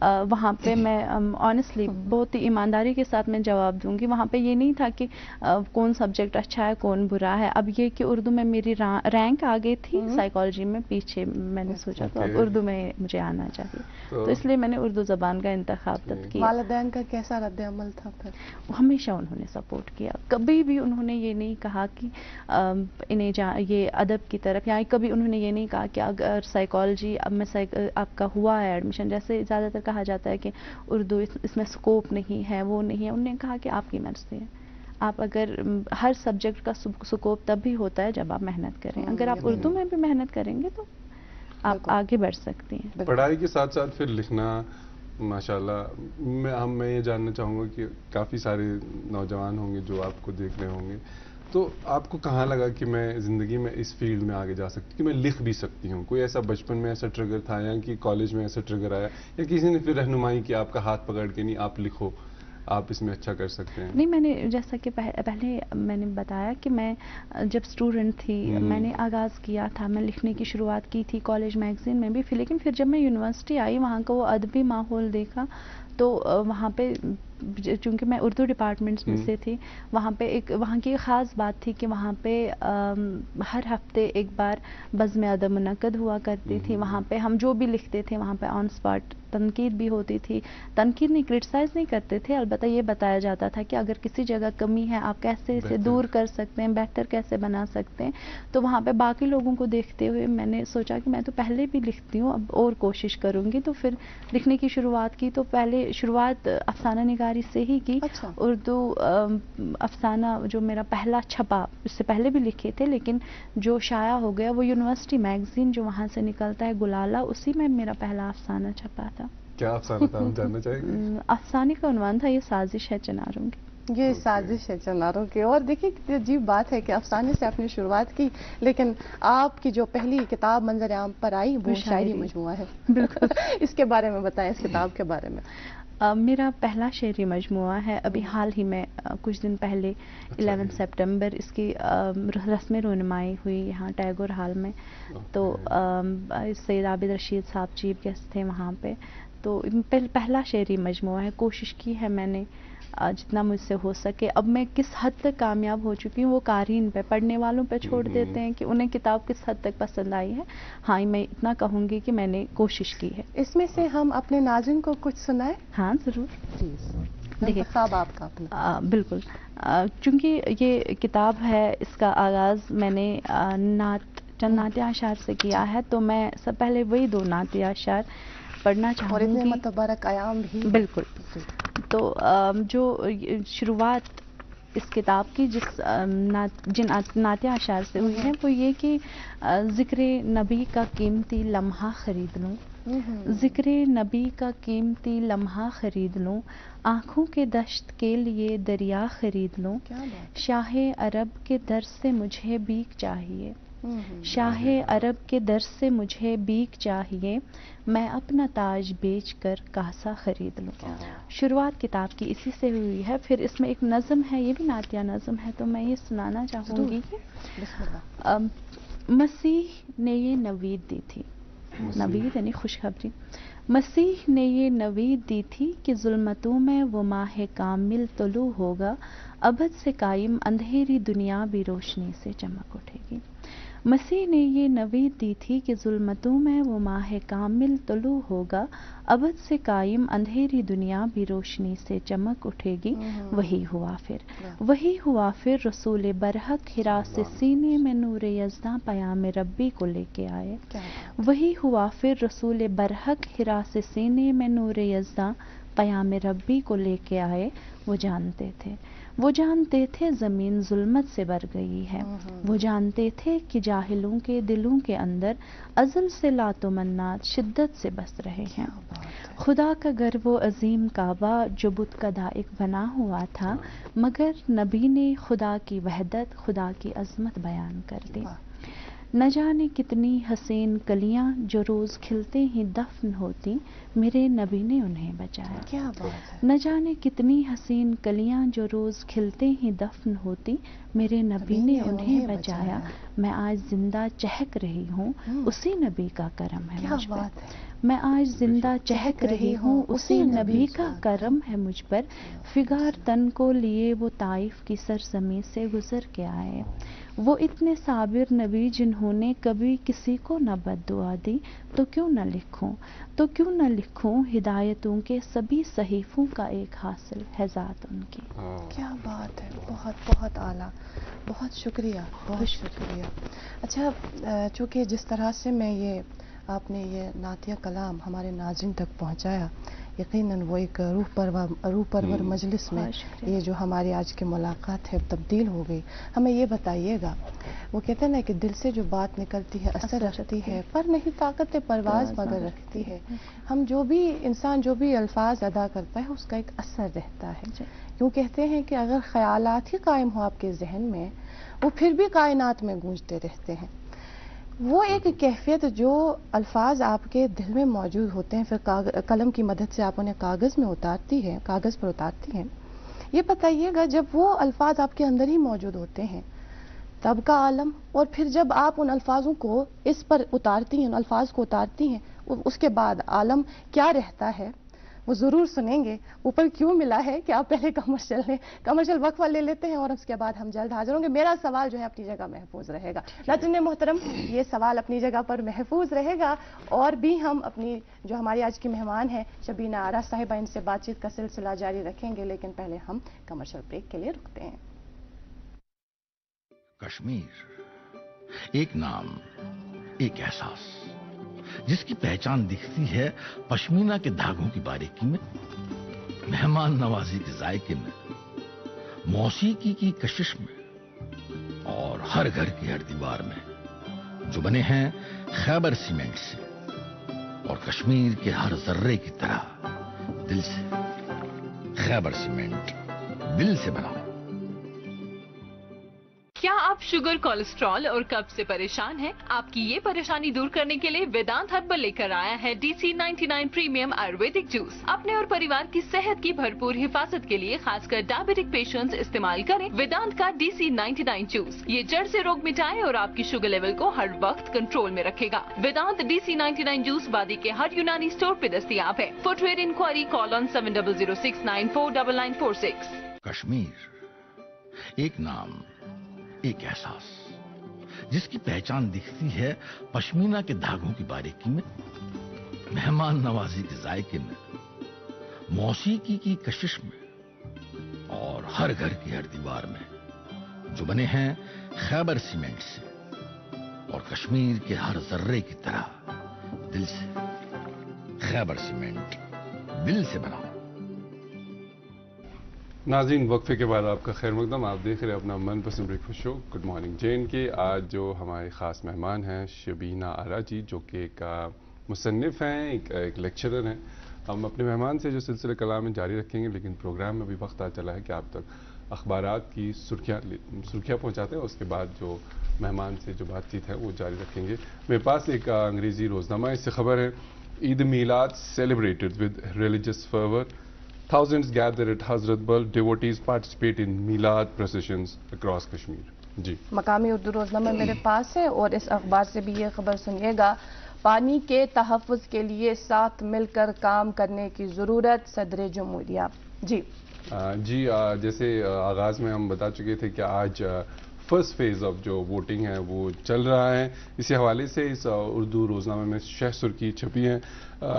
वहाँ पे मैं ऑनेस्टली बहुत ही ईमानदारी के साथ मैं जवाब दूँगी, वहाँ पे ये नहीं था कि कौन सब्जेक्ट अच्छा है कौन बुरा है। अब ये कि उर्दू में मेरी रैंक आगे थी, साइकोलॉजी में पीछे, मैंने सोचा तो अब उर्दू में मुझे आना चाहिए, तो इसलिए मैंने उर्दू ज़बान का इंतखाब तब किया। वालिदैन का कैसा रद्द अमल था फिर? हमेशा उन्होंने सपोर्ट किया, कभी भी उन्होंने ये नहीं कहा कि इन्हें ये अदब की तरफ, या कभी उन्होंने ये नहीं कहा कि अगर साइकोलॉजी अब में आपका हुआ है एडमिशन, जैसे ज़्यादातर कहा जाता है कि उर्दू इसमें स्कोप नहीं है, वो नहीं है, उन्होंने कहा कि आपकी मर्ज़ी है, आप अगर हर सब्जेक्ट का स्कोप तब भी होता है जब आप मेहनत करें, अगर आप उर्दू में भी मेहनत करेंगे तो आप आगे बढ़ सकती हैं। पढ़ाई के साथ साथ फिर लिखना, माशाल्लाह, मैं ये जानना चाहूँगा कि काफ़ी सारे नौजवान होंगे जो आपको देख रहे होंगे, तो आपको कहाँ लगा कि मैं ज़िंदगी में इस फील्ड में आगे जा सकती, कि मैं लिख भी सकती हूँ? कोई ऐसा बचपन में ऐसा ट्रिगर था, या कि कॉलेज में ऐसा ट्रिगर आया, या किसी ने फिर रहनुमाई की, आपका हाथ पकड़ के, नहीं आप लिखो, आप इसमें अच्छा कर सकते हैं? नहीं, मैंने जैसा कि पहले मैंने बताया कि मैं जब स्टूडेंट थी मैंने आगाज़ किया था, मैं लिखने की शुरुआत की थी कॉलेज मैगज़ीन में भी, लेकिन फिर जब मैं यूनिवर्सिटी आई, वहाँ का वो अदबी माहौल देखा, तो वहाँ पे चूँकि मैं उर्दू डिपार्टमेंट्स में से थी, वहाँ की एक ख़ास बात थी कि वहाँ पे हर हफ्ते एक बार बज़्म अदब मुनक़्क़द हुआ करती थी। वहाँ पे हम जो भी लिखते थे वहाँ पे ऑन स्पॉट तनकीद भी होती थी। तनकीद नहीं, क्रिटिसाइज़ नहीं करते थे, अलबत्ता ये बताया जाता था कि अगर किसी जगह कमी है आप कैसे इसे दूर कर सकते हैं, बेहतर कैसे बना सकते हैं। तो वहाँ पे बाकी लोगों को देखते हुए मैंने सोचा कि मैं तो पहले भी लिखती हूँ, अब और कोशिश करूँगी। तो फिर लिखने की शुरुआत की, तो पहले शुरुआत अफसाना निगारी से ही की। अच्छा। उर्दू अफसाना जो मेरा पहला छपा, इससे पहले भी लिखे थे लेकिन जो शाया हो गया वो यूनिवर्सिटी मैगज़ीन जो वहाँ से निकलता है गुलाला, उसी में मेरा पहला अफसाना छपा था। क्या अफसाना था, हम जानना चाहेंगे? अफसाने का उन्वान था ये साजिश है चिनारों की। ये साजिश है चिनारों की। और देखिए कितनी अजीब बात है कि अफसाने से आपने शुरुआत की, लेकिन आपकी जो पहली किताब मंजर आम पर आई वो शायरी मजमुआ है। बिल्कुल। इसके बारे में बताएं, इस किताब के बारे में। मेरा पहला शेरी मजमुआ है, अभी हाल ही में कुछ दिन पहले 11 सितंबर इसकी रस्म रोनुमाई हुई यहाँ टैगोर हॉल में। तो सैयद आबिद रशीद साहब चीफ गेस्ट थे वहाँ पे। तो पहला शेरी मजमुआ है, कोशिश की है मैंने जितना मुझसे हो सके। अब मैं किस हद तक कामयाब हो चुकी हूँ वो क़ारीन पे, पढ़ने वालों पे छोड़ देते हैं कि उन्हें किताब किस हद तक पसंद आई है। हाँ, मैं इतना कहूँगी कि मैंने कोशिश की है। इसमें से हम अपने नाज़रीन को कुछ सुनाएं। हाँ, ज़रूर। देखिए ख्वाब आपका अपना। बिल्कुल। चूँकि ये किताब है, इसका आगाज़ मैंने चंद नाते अशार से किया है, तो मैं सब पहले वही 2 नाते अशार पढ़ना चाहूँगी। और इतने मुतबरक आयाम भी। बिल्कुल। तो जो शुरुआत इस किताब की जिन नाते अशार से हुई है वो ये कि ज़िक्र नबी का कीमती लम्हा ख़रीद लूँ, ज़िक्र नबी का कीमती लम्हा ख़रीद लूँ, आँखों के दश्त के लिए दरिया ख़रीद लूँ, शाह अरब के दर से मुझे बीक चाहिए, शाह अरब के दर से मुझे बीक चाहिए, मैं अपना ताज बेच कर कासा ख़रीद लूँ। शुरुआत किताब की इसी से हुई है। फिर इसमें एक नज़म है, ये भी नातिया नज़म है, तो मैं ये सुनाना चाहूँगी कि मसीह ने ये नवीद दी थी, नवीद यानी खुशखबरी, मसीह ने ये नवीद दी थी कि ज़ुल्मतों में वो माह कामिल तुलू होगा, अबद से कायम अंधेरी दुनिया भी रोशनी से चमक उठेगी। मसीह ने ये नवीद दी थी कि ज़ुल्मतों में वो माह कामिल तुलू होगा, अबद से कायम अंधेरी दुनिया भी रोशनी से चमक उठेगी। वही हुआ फिर, वही हुआ फिर, रसूल बरहक हिरा से सीने में नूर यज़्दा पयाम रब्बी को लेके आए। वही हुआ फिर, रसूल बरहक हिरा से सीने में नूर यज़्दा पयाम रब्बी को लेके आए। वो जानते थे, वो जानते थे ज़मीन जुल्मत से भर गई है, वो जानते थे कि जाहिलों के दिलों के अंदर अज़ल से लातोमन्नात शिद्दत से बस रहे हैं। खुदा का घर वो अजीम काबा जो बुत का दाइक बना हुआ था, मगर नबी ने खुदा की वहदत, खुदा की अज़मत बयान कर दी। न जाने कितनी हसीन कलियां जो रोज़ खिलते ही दफन होती, मेरे नबी ने उन्हें बचाया। क्या बात है। न जाने कितनी हसीन कलियां जो रोज़ खिलते ही दफन होती, मेरे नबी ने उन्हें बचाया। मैं आज जिंदा चहक रही हूँ, उसी नबी का करम है मुझ पर। मैं आज जिंदा चहक रही हूँ, उसी नबी का करम है मुझ पर। फिगार तन को लिए वो ताइफ की सरजमी से गुजर के आए, वो इतने साबिर नबी जिन्होंने कभी किसी को न बद्दुआ दी, तो क्यों न लिखूं, तो क्यों न लिखूं हिदायतों के सभी सहीफों का एक हासिल है ज़ात उनकी। क्या बात है, बहुत बहुत आला, बहुत शुक्रिया, बहुत शुक्रिया। अच्छा, चूँकि जिस तरह से आपने ये नातिया कलाम हमारे नाज़रीन तक पहुँचाया, यकीनन वो एक रूह परवर मजलिस में ये जो हमारी आज की मुलाकात है तब्दील हो गई। हमें ये बताइएगा, वो कहते हैं ना कि दिल से जो बात निकलती है असर रखती है, पर नहीं ताकत परवाज़ मगर रखती है। हम जो भी इंसान जो भी अल्फाज अदा करता है उसका एक असर रहता है। यूँ कहते हैं कि अगर ख्यालात ही कायम हो आपके जहन में, वो फिर भी कायनात में गूंजते रहते हैं। वो एक कैफियत जो अल्फाज आपके दिल में मौजूद होते हैं, फिर कलम की मदद से आप उन्हें कागज़ पर उतारती हैं। ये बताइएगा, जब वो अल्फाज आपके अंदर ही मौजूद होते हैं तब का आलम, और फिर जब आप उन अल्फाजों को इस पर उतारती हैं, उन अल्फाज को उतारती हैं, उसके बाद आलम क्या रहता है वो ज़रूर सुनेंगे। ऊपर क्यों मिला है कि आप पहले कमर्शियल वक्फा ले लेते हैं और उसके बाद हम जल्द हाजिर होंगे। मेरा सवाल जो है अपनी जगह महफूज रहेगा। नाज़रीन मोहतरम, ये सवाल अपनी जगह पर महफूज रहेगा, और भी हम अपनी जो हमारी आज की मेहमान हैं शबीना आरा साहिबा, इनसे बातचीत का सिलसिला जारी रखेंगे, लेकिन पहले हम कमर्शियल ब्रेक के लिए रुकते हैं। कश्मीर एक नाम, एक एहसास, जिसकी पहचान दिखती है पश्मीना के धागों की बारीकी में, मेहमान नवाजी के जायके में, मौसीकी की कशिश में, और हर घर की हर दीवार में, जो बने हैं खैबर सीमेंट से, और कश्मीर के हर जर्रे की तरह दिल से। खैबर सीमेंट, दिल से बनाओ। क्या आप शुगर, कोलेस्ट्रॉल और कब्ज से परेशान हैं? आपकी ये परेशानी दूर करने के लिए वेदांत हर्बल लेकर आया है DC-99 प्रीमियम आयुर्वेदिक जूस। अपने और परिवार की सेहत की भरपूर हिफाजत के लिए खासकर डायबिटिक पेशेंट्स इस्तेमाल करें वेदांत का DC-99 जूस। ये जड़ से रोग मिटाए और आपकी शुगर लेवल को हर वक्त कंट्रोल में रखेगा। वेदांत DC-99 जूस बादी के हर यूनानी स्टोर पे दस्तयाब है। For trade inquiry call on 7006949946। Kashmir एक नाम, एक एहसास, जिसकी पहचान दिखती है पश्मीना के धागों की बारीकी में, मेहमान नवाजी के जायके में, मौसीकी की कशिश में और हर घर की हर दीवार में, जो बने हैं खैबर सीमेंट से और कश्मीर के हर जर्रे की तरह दिल से। खैबर सीमेंट, दिल से बनाओ। नाज़रीन, वक्फे के बाद आपका खैर मकदम। आप देख रहे हैं अपना मनपसंद ब्रेकफास्ट शो गुड मॉर्निंग जेन के। आज जो हमारे ख़ास मेहमान हैं शबीना आरा जी, जो कि एक मुसन्निफ़ हैं, एक लेक्चरर हैं। हम अपने मेहमान से जो सिलसिला कलाम में जारी रखेंगे, लेकिन प्रोग्राम में भी वक्त आ चला है कि आप तक अखबारात की सुर्खियाँ पहुँचाते हैं। उसके बाद जो मेहमान से जो बातचीत है वो जारी रखेंगे। मेरे पास एक अंग्रेज़ी रोज़नामा, इससे खबर है Eid Milad celebrated with religious fervour, thousands gather at Hazrat Bal, devotees participate in Milad processions across Kashmir। जी, मकामी उर्दू रोजनामा मेरे पास है और इस अखबार से भी ये खबर सुनिएगा, पानी के तहफ़्फ़ुज़ के लिए साथ मिलकर काम करने की ज़रूरत, सदर जमहूरिया। जी जैसे आगाज़ में हम बता चुके थे कि आज फर्स्ट फेज़ ऑफ जो वोटिंग है वो चल रहा है। इसी हवाले से इस उर्दू रोज़नामे में शह सुर्खी छपी है।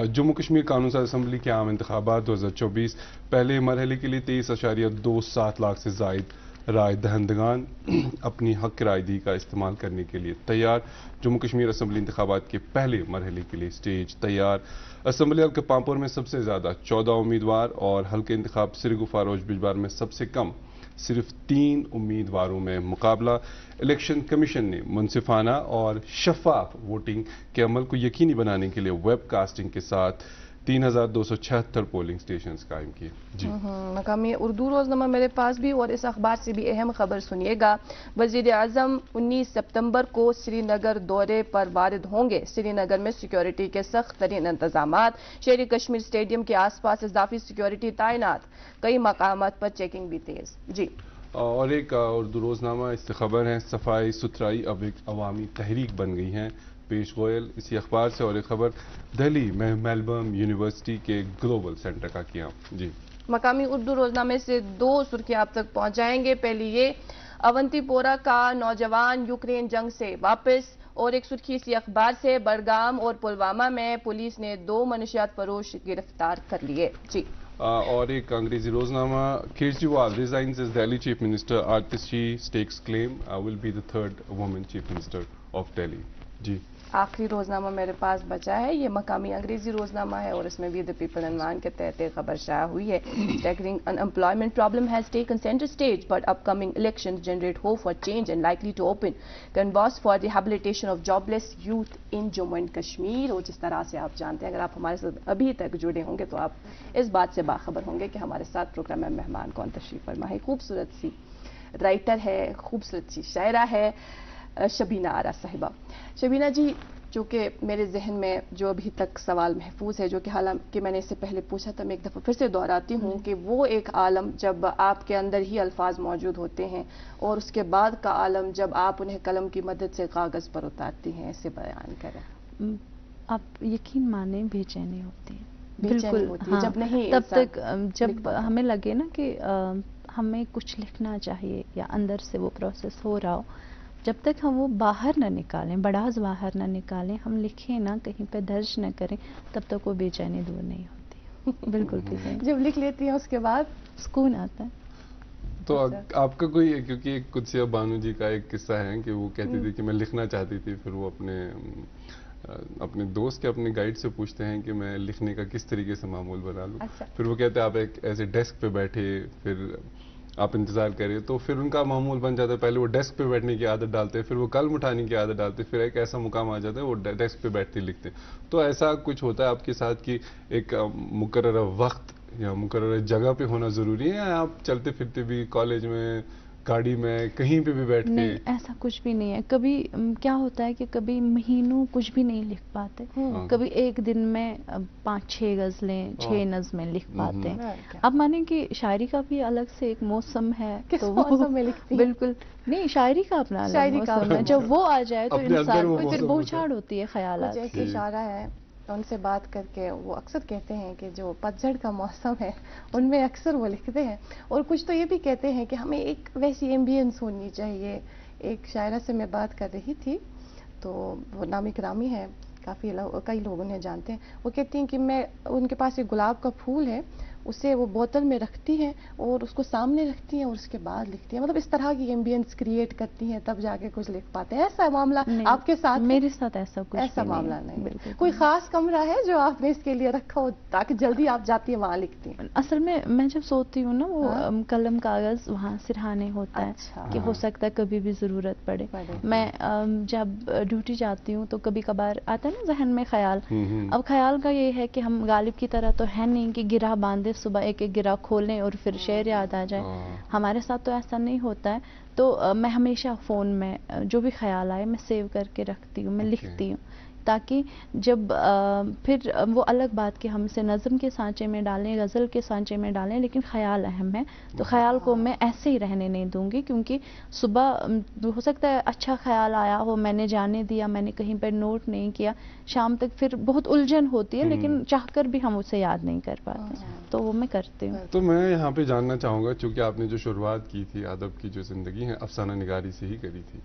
जम्मू कश्मीर कानून साज़ असम्बली के आम इंतखाबात 2024 पहले मरहले के लिए 23.27 लाख से ज़ायद राय दहंदगान अपनी हक राय दी का इस्तेमाल करने के लिए तैयार। जम्मू कश्मीर असम्बली इंतखाबात के पहले मरहले के लिए स्टेज तैयार। असम्बली हल्के पामपुर में सबसे ज़्यादा 14 उम्मीदवार और हल्के इंतखाब सिरगुफा रोज बिजबार में सबसे कम सिर्फ 3 उम्मीदवारों में मुकाबला। इलेक्शन कमीशन ने मुनसिफाना और शफाफ वोटिंग के अमल को यकीनी बनाने के लिए वेब कास्टिंग के साथ 3276 पोलिंग स्टेशंस कायम किए। जी, मकामी उर्दू रोजनामा मेरे पास भी, और इस अखबार से भी अहम खबर सुनिएगा। वजीर आजम 19 सितंबर को श्रीनगर दौरे पर वारिद होंगे। श्रीनगर में सिक्योरिटी के सख्त तरीन इंतजामात, शेर कश्मीर स्टेडियम के आसपास इजाफी सिक्योरिटी तैनात, कई मकामात पर चेकिंग भी तेज। जी, और एक उर्दू रोजनामा, इससे खबर है सफाई सुथराई अब एक अवामी तहरीक बन गई है, पेश गोयल इसी अखबार से। और एक खबर दिल्ली में मेलबर्न यूनिवर्सिटी के ग्लोबल सेंटर का किया। जी, मकामी उर्दू रोजनामे से 2 सुर्खियां आप तक पहुंचाएंगे। पहली ये, अवंतीपोरा का नौजवान यूक्रेन जंग से वापस, और एक सुर्खी इसी अखबार से, बड़गाम और पुलवामा में पुलिस ने 2 मनशियात फरोश गिरफ्तार कर लिए। जी, और एक अंग्रेजी रोजनामा, Kejriwal resigns as Delhi chief minister, Atishi stakes claim will be the 3rd women chief minister of Delhi. जी, आखिरी रोजनामा मेरे पास बचा है, ये मकामी अंग्रेजी रोजनामा है और इसमें भी द पीपल अनवान के तहत एक खबर शाया हुई है। Tackling unemployment problem has taken centre stage but upcoming elections generate hope for change and likely to open canvas for rehabilitation of jobless youth in Jammu and Kashmir. और जिस तरह से आप जानते हैं, अगर आप हमारे साथ अभी तक जुड़े होंगे तो आप इस बात से बाखबर होंगे कि हमारे साथ प्रोग्राम में मेहमान कौन तशरीफ फरमा है। खूबसूरत सी राइटर है, खूबसूरत सी शायरा है शबीना आरा साहिबा। शबीना जी, जो कि मेरे जहन में जो अभी तक सवाल महफूज है, जो कि हालांकि मैंने इससे पहले पूछा था, मैं एक दफ़ा फिर से दोहराती हूँ कि वो एक आलम जब आपके अंदर ही अल्फाज मौजूद होते हैं और उसके बाद का आलम जब आप उन्हें कलम की मदद से कागज़ पर उतारती हैं, इसे बयान करें। आप यकीन माने बेचैनी होती है, बेचैनी होती है जब नहीं तब तक जब हमें लगे ना कि हमें कुछ लिखना चाहिए या अंदर से वो प्रोसेस हो रहा हो, जब तक हम वो बाहर ना निकालें, बड़ाज बाहर ना निकालें, हम लिखें ना, कहीं पे दर्ज न करें, तब तक वो बेचैनी दूर नहीं होती। बिल्कुल ठीक है, जब लिख लेती हैं उसके बाद सुकून आता है। तो आपका कोई, क्योंकि कुदसिया बानू जी का एक किस्सा है कि वो कहती थी कि मैं लिखना चाहती थी, फिर वो अपने दोस्त के अपने गाइड से पूछते हैं कि मैं लिखने का किस तरीके से मामूल बना लूं। अच्छा। फिर वो कहते हैं आप एक ऐसे डेस्क पे बैठे, फिर आप इंतजार करें, तो फिर उनका मामूल बन जाता है। पहले वो डेस्क पे बैठने की आदत डालते हैं, फिर वो कलम उठाने की आदत डालते हैं, फिर एक ऐसा मुकाम आ जाता है वो डेस्क पे बैठते लिखते हैं। तो ऐसा कुछ होता है आपके साथ कि एक मुकर्रर वक्त या मुकर्रर जगह पे होना ज़रूरी है, या आप चलते फिरते भी कॉलेज में गाड़ी में कहीं पे भी बैठ नहीं, के? ऐसा कुछ भी नहीं है। कभी क्या होता है कि कभी महीनों कुछ भी नहीं लिख पाते, कभी एक दिन में 5-6 गजलें 6 नज़में लिख पाते हैं। अब माने कि शायरी का भी अलग से एक मौसम है, किस तो मौसम में लिखती हैं? बिल्कुल नहीं, शायरी का अपना अलग शायरी का मौसम है। अलग जब वो आ जाए तो अपने अंदर इंसान वो को फिर मौसम बौछार होती है ख्यालात कुछ की। ऐसे इशारा है तो उनसे बात करके वो अक्सर कहते हैं कि जो पतझड़ का मौसम है उनमें अक्सर वो लिखते हैं। और कुछ तो ये भी कहते हैं कि हमें एक वैसी एम्बियंस होनी चाहिए। एक शायरा से मैं बात कर रही थी, तो वो नामी ग्रामी है, कई लोग उन्हें जानते हैं। वो कहती हैं कि मैं उनके पास एक गुलाब का फूल है, उसे वो बोतल में रखती हैं और उसको सामने रखती हैं और उसके बाद लिखती हैं। मतलब इस तरह की एम्बियंस क्रिएट करती हैं, तब जाके कुछ लिख पाते हैं। ऐसा मामला आपके साथ? मेरे साथ ऐसा कुछ ऐसा भी मामला नहीं नहीं है। बिल्कुल। कोई खास कमरा है जो आपने इसके लिए रखा हो ताकि जल्दी आप जाती है वहाँ लिखती हैं? असल में मैं जब सोती हूँ ना, वो कलम कागज वहाँ सिरहाने होता है। अच्छा। कि हो सकता है कभी भी जरूरत पड़े। मैं जब ड्यूटी जाती हूँ तो कभी कभार आता है ना जहन में ख्याल। अब ख्याल का ये है कि हम गालिब की तरह तो है नहीं कि गिरा बांधे सुबह एक एक गिरा खोलें और फिर शेर याद आ जाए। हमारे साथ तो ऐसा नहीं होता है। तो मैं हमेशा फ़ोन में जो भी ख्याल आए मैं सेव करके रखती हूँ, मैं लिखती हूँ, ताकि जब फिर वो अलग बात कि हम इसे नज़म के सांचे में डालें, गज़ल के सांचे में डालें, लेकिन ख्याल अहम है। तो ख्याल को मैं ऐसे ही रहने नहीं दूंगी, क्योंकि सुबह हो सकता है अच्छा ख्याल आया हो, मैंने जाने दिया, मैंने कहीं पर नोट नहीं किया, शाम तक फिर बहुत उलझन होती है, लेकिन चाहकर भी हम उसे याद नहीं कर पाते। तो वो मैं करती हूँ। तो मैं यहाँ पे जानना चाहूँगा, चूँकि आपने जो शुरुआत की थी अदब की जो ज़िंदगी है अफसाना निगारी से ही करी थी,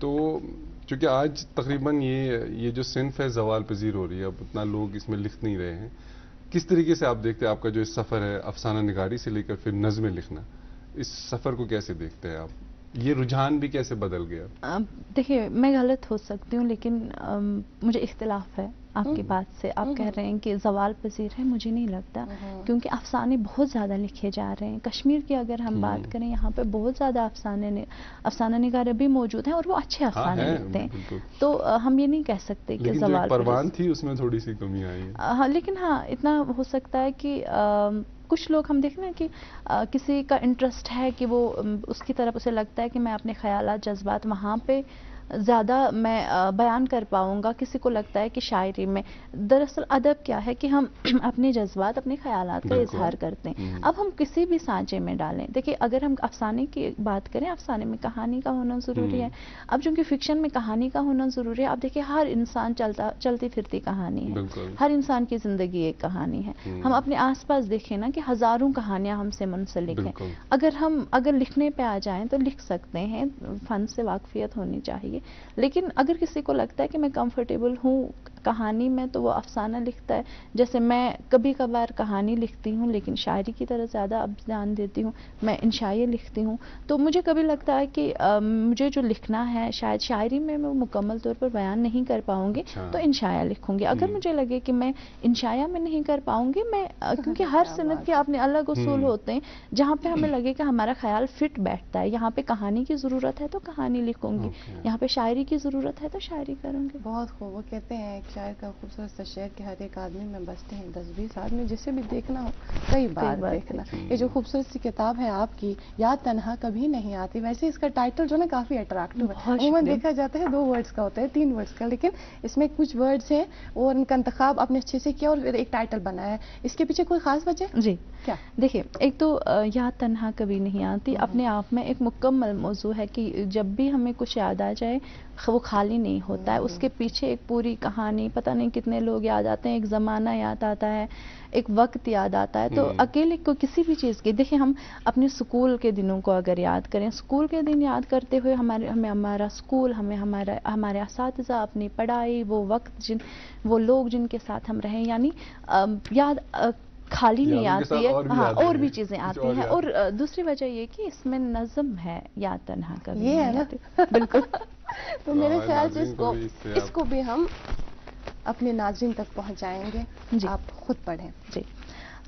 तो चूँकि आज तकरीबन ये जो सिन्फ है ज़वाल पजीर हो रही है, अब उतना लोग इसमें लिख नहीं रहे हैं, किस तरीके से आप देखते हैं आपका जो इस सफ़र है अफसाना निगारी से लेकर फिर नज़्में लिखना, इस सफ़र को कैसे देखते हैं आप? ये रुझान भी कैसे बदल गया? देखिए, मैं गलत हो सकती हूँ, लेकिन मुझे इख्तिलाफ है आपकी बात से। आप कह रहे हैं कि ज़वाल पजीर है, मुझे नहीं लगता, क्योंकि अफसाने बहुत ज़्यादा लिखे जा रहे हैं। कश्मीर की अगर हम बात करें, यहाँ पे बहुत ज़्यादा अफसाना निगार भी मौजूद हैं और वो अच्छे अफसाने लिखते हैं। तो हम ये नहीं कह सकते कि ज़वाल परवान थी उसमें थोड़ी सी कमी आई है। हाँ, लेकिन हाँ, इतना हो सकता है कि कुछ लोग हम देखें ना कि किसी का इंटरेस्ट है कि वो उसकी तरफ उसे लगता है कि मैं अपने ख्यालात जज्बात वहाँ पे ज़्यादा मैं बयान कर पाऊँगा। किसी को लगता है कि शायरी में, दरअसल अदब क्या है कि हम अपने जज्बात, अपने ख्यालात का इजहार करते हैं। अब हम किसी भी सांचे में डालें, देखिए अगर हम अफसाने की बात करें, अफसाने में कहानी का होना ज़रूरी है। अब चूँकि फिक्शन में कहानी का होना ज़रूरी है, अब देखिए हर इंसान चलती फिरती कहानी है, हर इंसान की ज़िंदगी एक कहानी है। हम अपने आस पास देखें ना कि हज़ारों कहानियाँ हमसे मुंसलिक हैं। अगर लिखने पे आ जाएं तो लिख सकते हैं, फ़न से वाकफियत होनी चाहिए। लेकिन अगर किसी को लगता है कि मैं कंफर्टेबल हूँ कहानी में, तो वो अफसाना लिखता है। जैसे मैं कभी कभार कहानी लिखती हूँ, लेकिन शायरी की तरह ज़्यादा अब ध्यान देती हूँ, मैं इंशाए लिखती हूँ। तो मुझे कभी लगता है कि मुझे जो लिखना है शायद शायरी में मैं मुकम्मल तौर पर बयान नहीं कर पाऊँगी, तो इंशाया लिखूँगी। अगर मुझे लगे कि मैं इंशाया में नहीं कर पाऊँगी, मैं क्योंकि हर सनद के अपने अलग उसूल होते हैं, जहाँ पे हमें लगे कि हमारा ख्याल फिट बैठता है। यहाँ पे कहानी की ज़रूरत है तो कहानी लिखूँगी, यहाँ पे शायरी की ज़रूरत है तो शायरी करूँगी। बहुत खूब। वो कहते हैं एक शायर का खूबसूरत सा शेर कि हर एक आदमी में बसते हैं 10-20 आदमी, जिसे भी देखना हो कई बार देखना। ये जो खूबसूरत सी किताब है आपकी, याद तन्हा कभी नहीं आती, वैसे इसका टाइटल जो ना काफ़ी अट्रैक्टिव है। अमूमन देखा जाता है 2 वर्ड्स का होता है, 3 वर्ड्स का, लेकिन इसमें कुछ वर्ड्स हैं और उनका इंतखाब आपने अच्छे से किया और फिर एक टाइटल बनाया है। इसके पीछे कोई खास वजह? जी, क्या? देखिए, एक तो याद तन्हा कभी नहीं आती अपने आप में एक मुकम्मल मौजू है कि जब भी हमें कुछ याद आ जाए वो खाली नहीं होता है, उसके पीछे एक पूरी कहानी, पता नहीं कितने लोग याद आते हैं, एक ज़माना याद आता है, एक वक्त याद आता है। तो अकेले को किसी भी चीज़ की, देखिए हम अपने स्कूल के दिनों को अगर याद करें, स्कूल के दिन याद करते हुए हमें हमारा स्कूल, हमारे असातिज़ा, अपनी पढ़ाई, वो वक्त, वो लोग जिनके साथ हम रहें, यानी याद खाली नहीं आती है। हाँ, और भी चीज़ें आती हैं। और दूसरी वजह ये कि इसमें नज़म है, याद तन्हा कभी ये है ना। बिल्कुल। तो मेरे ख्याल से इसको भी हम अपने नाज़रीन तक पहुंचाएंगे। आप खुद पढ़ें। जी,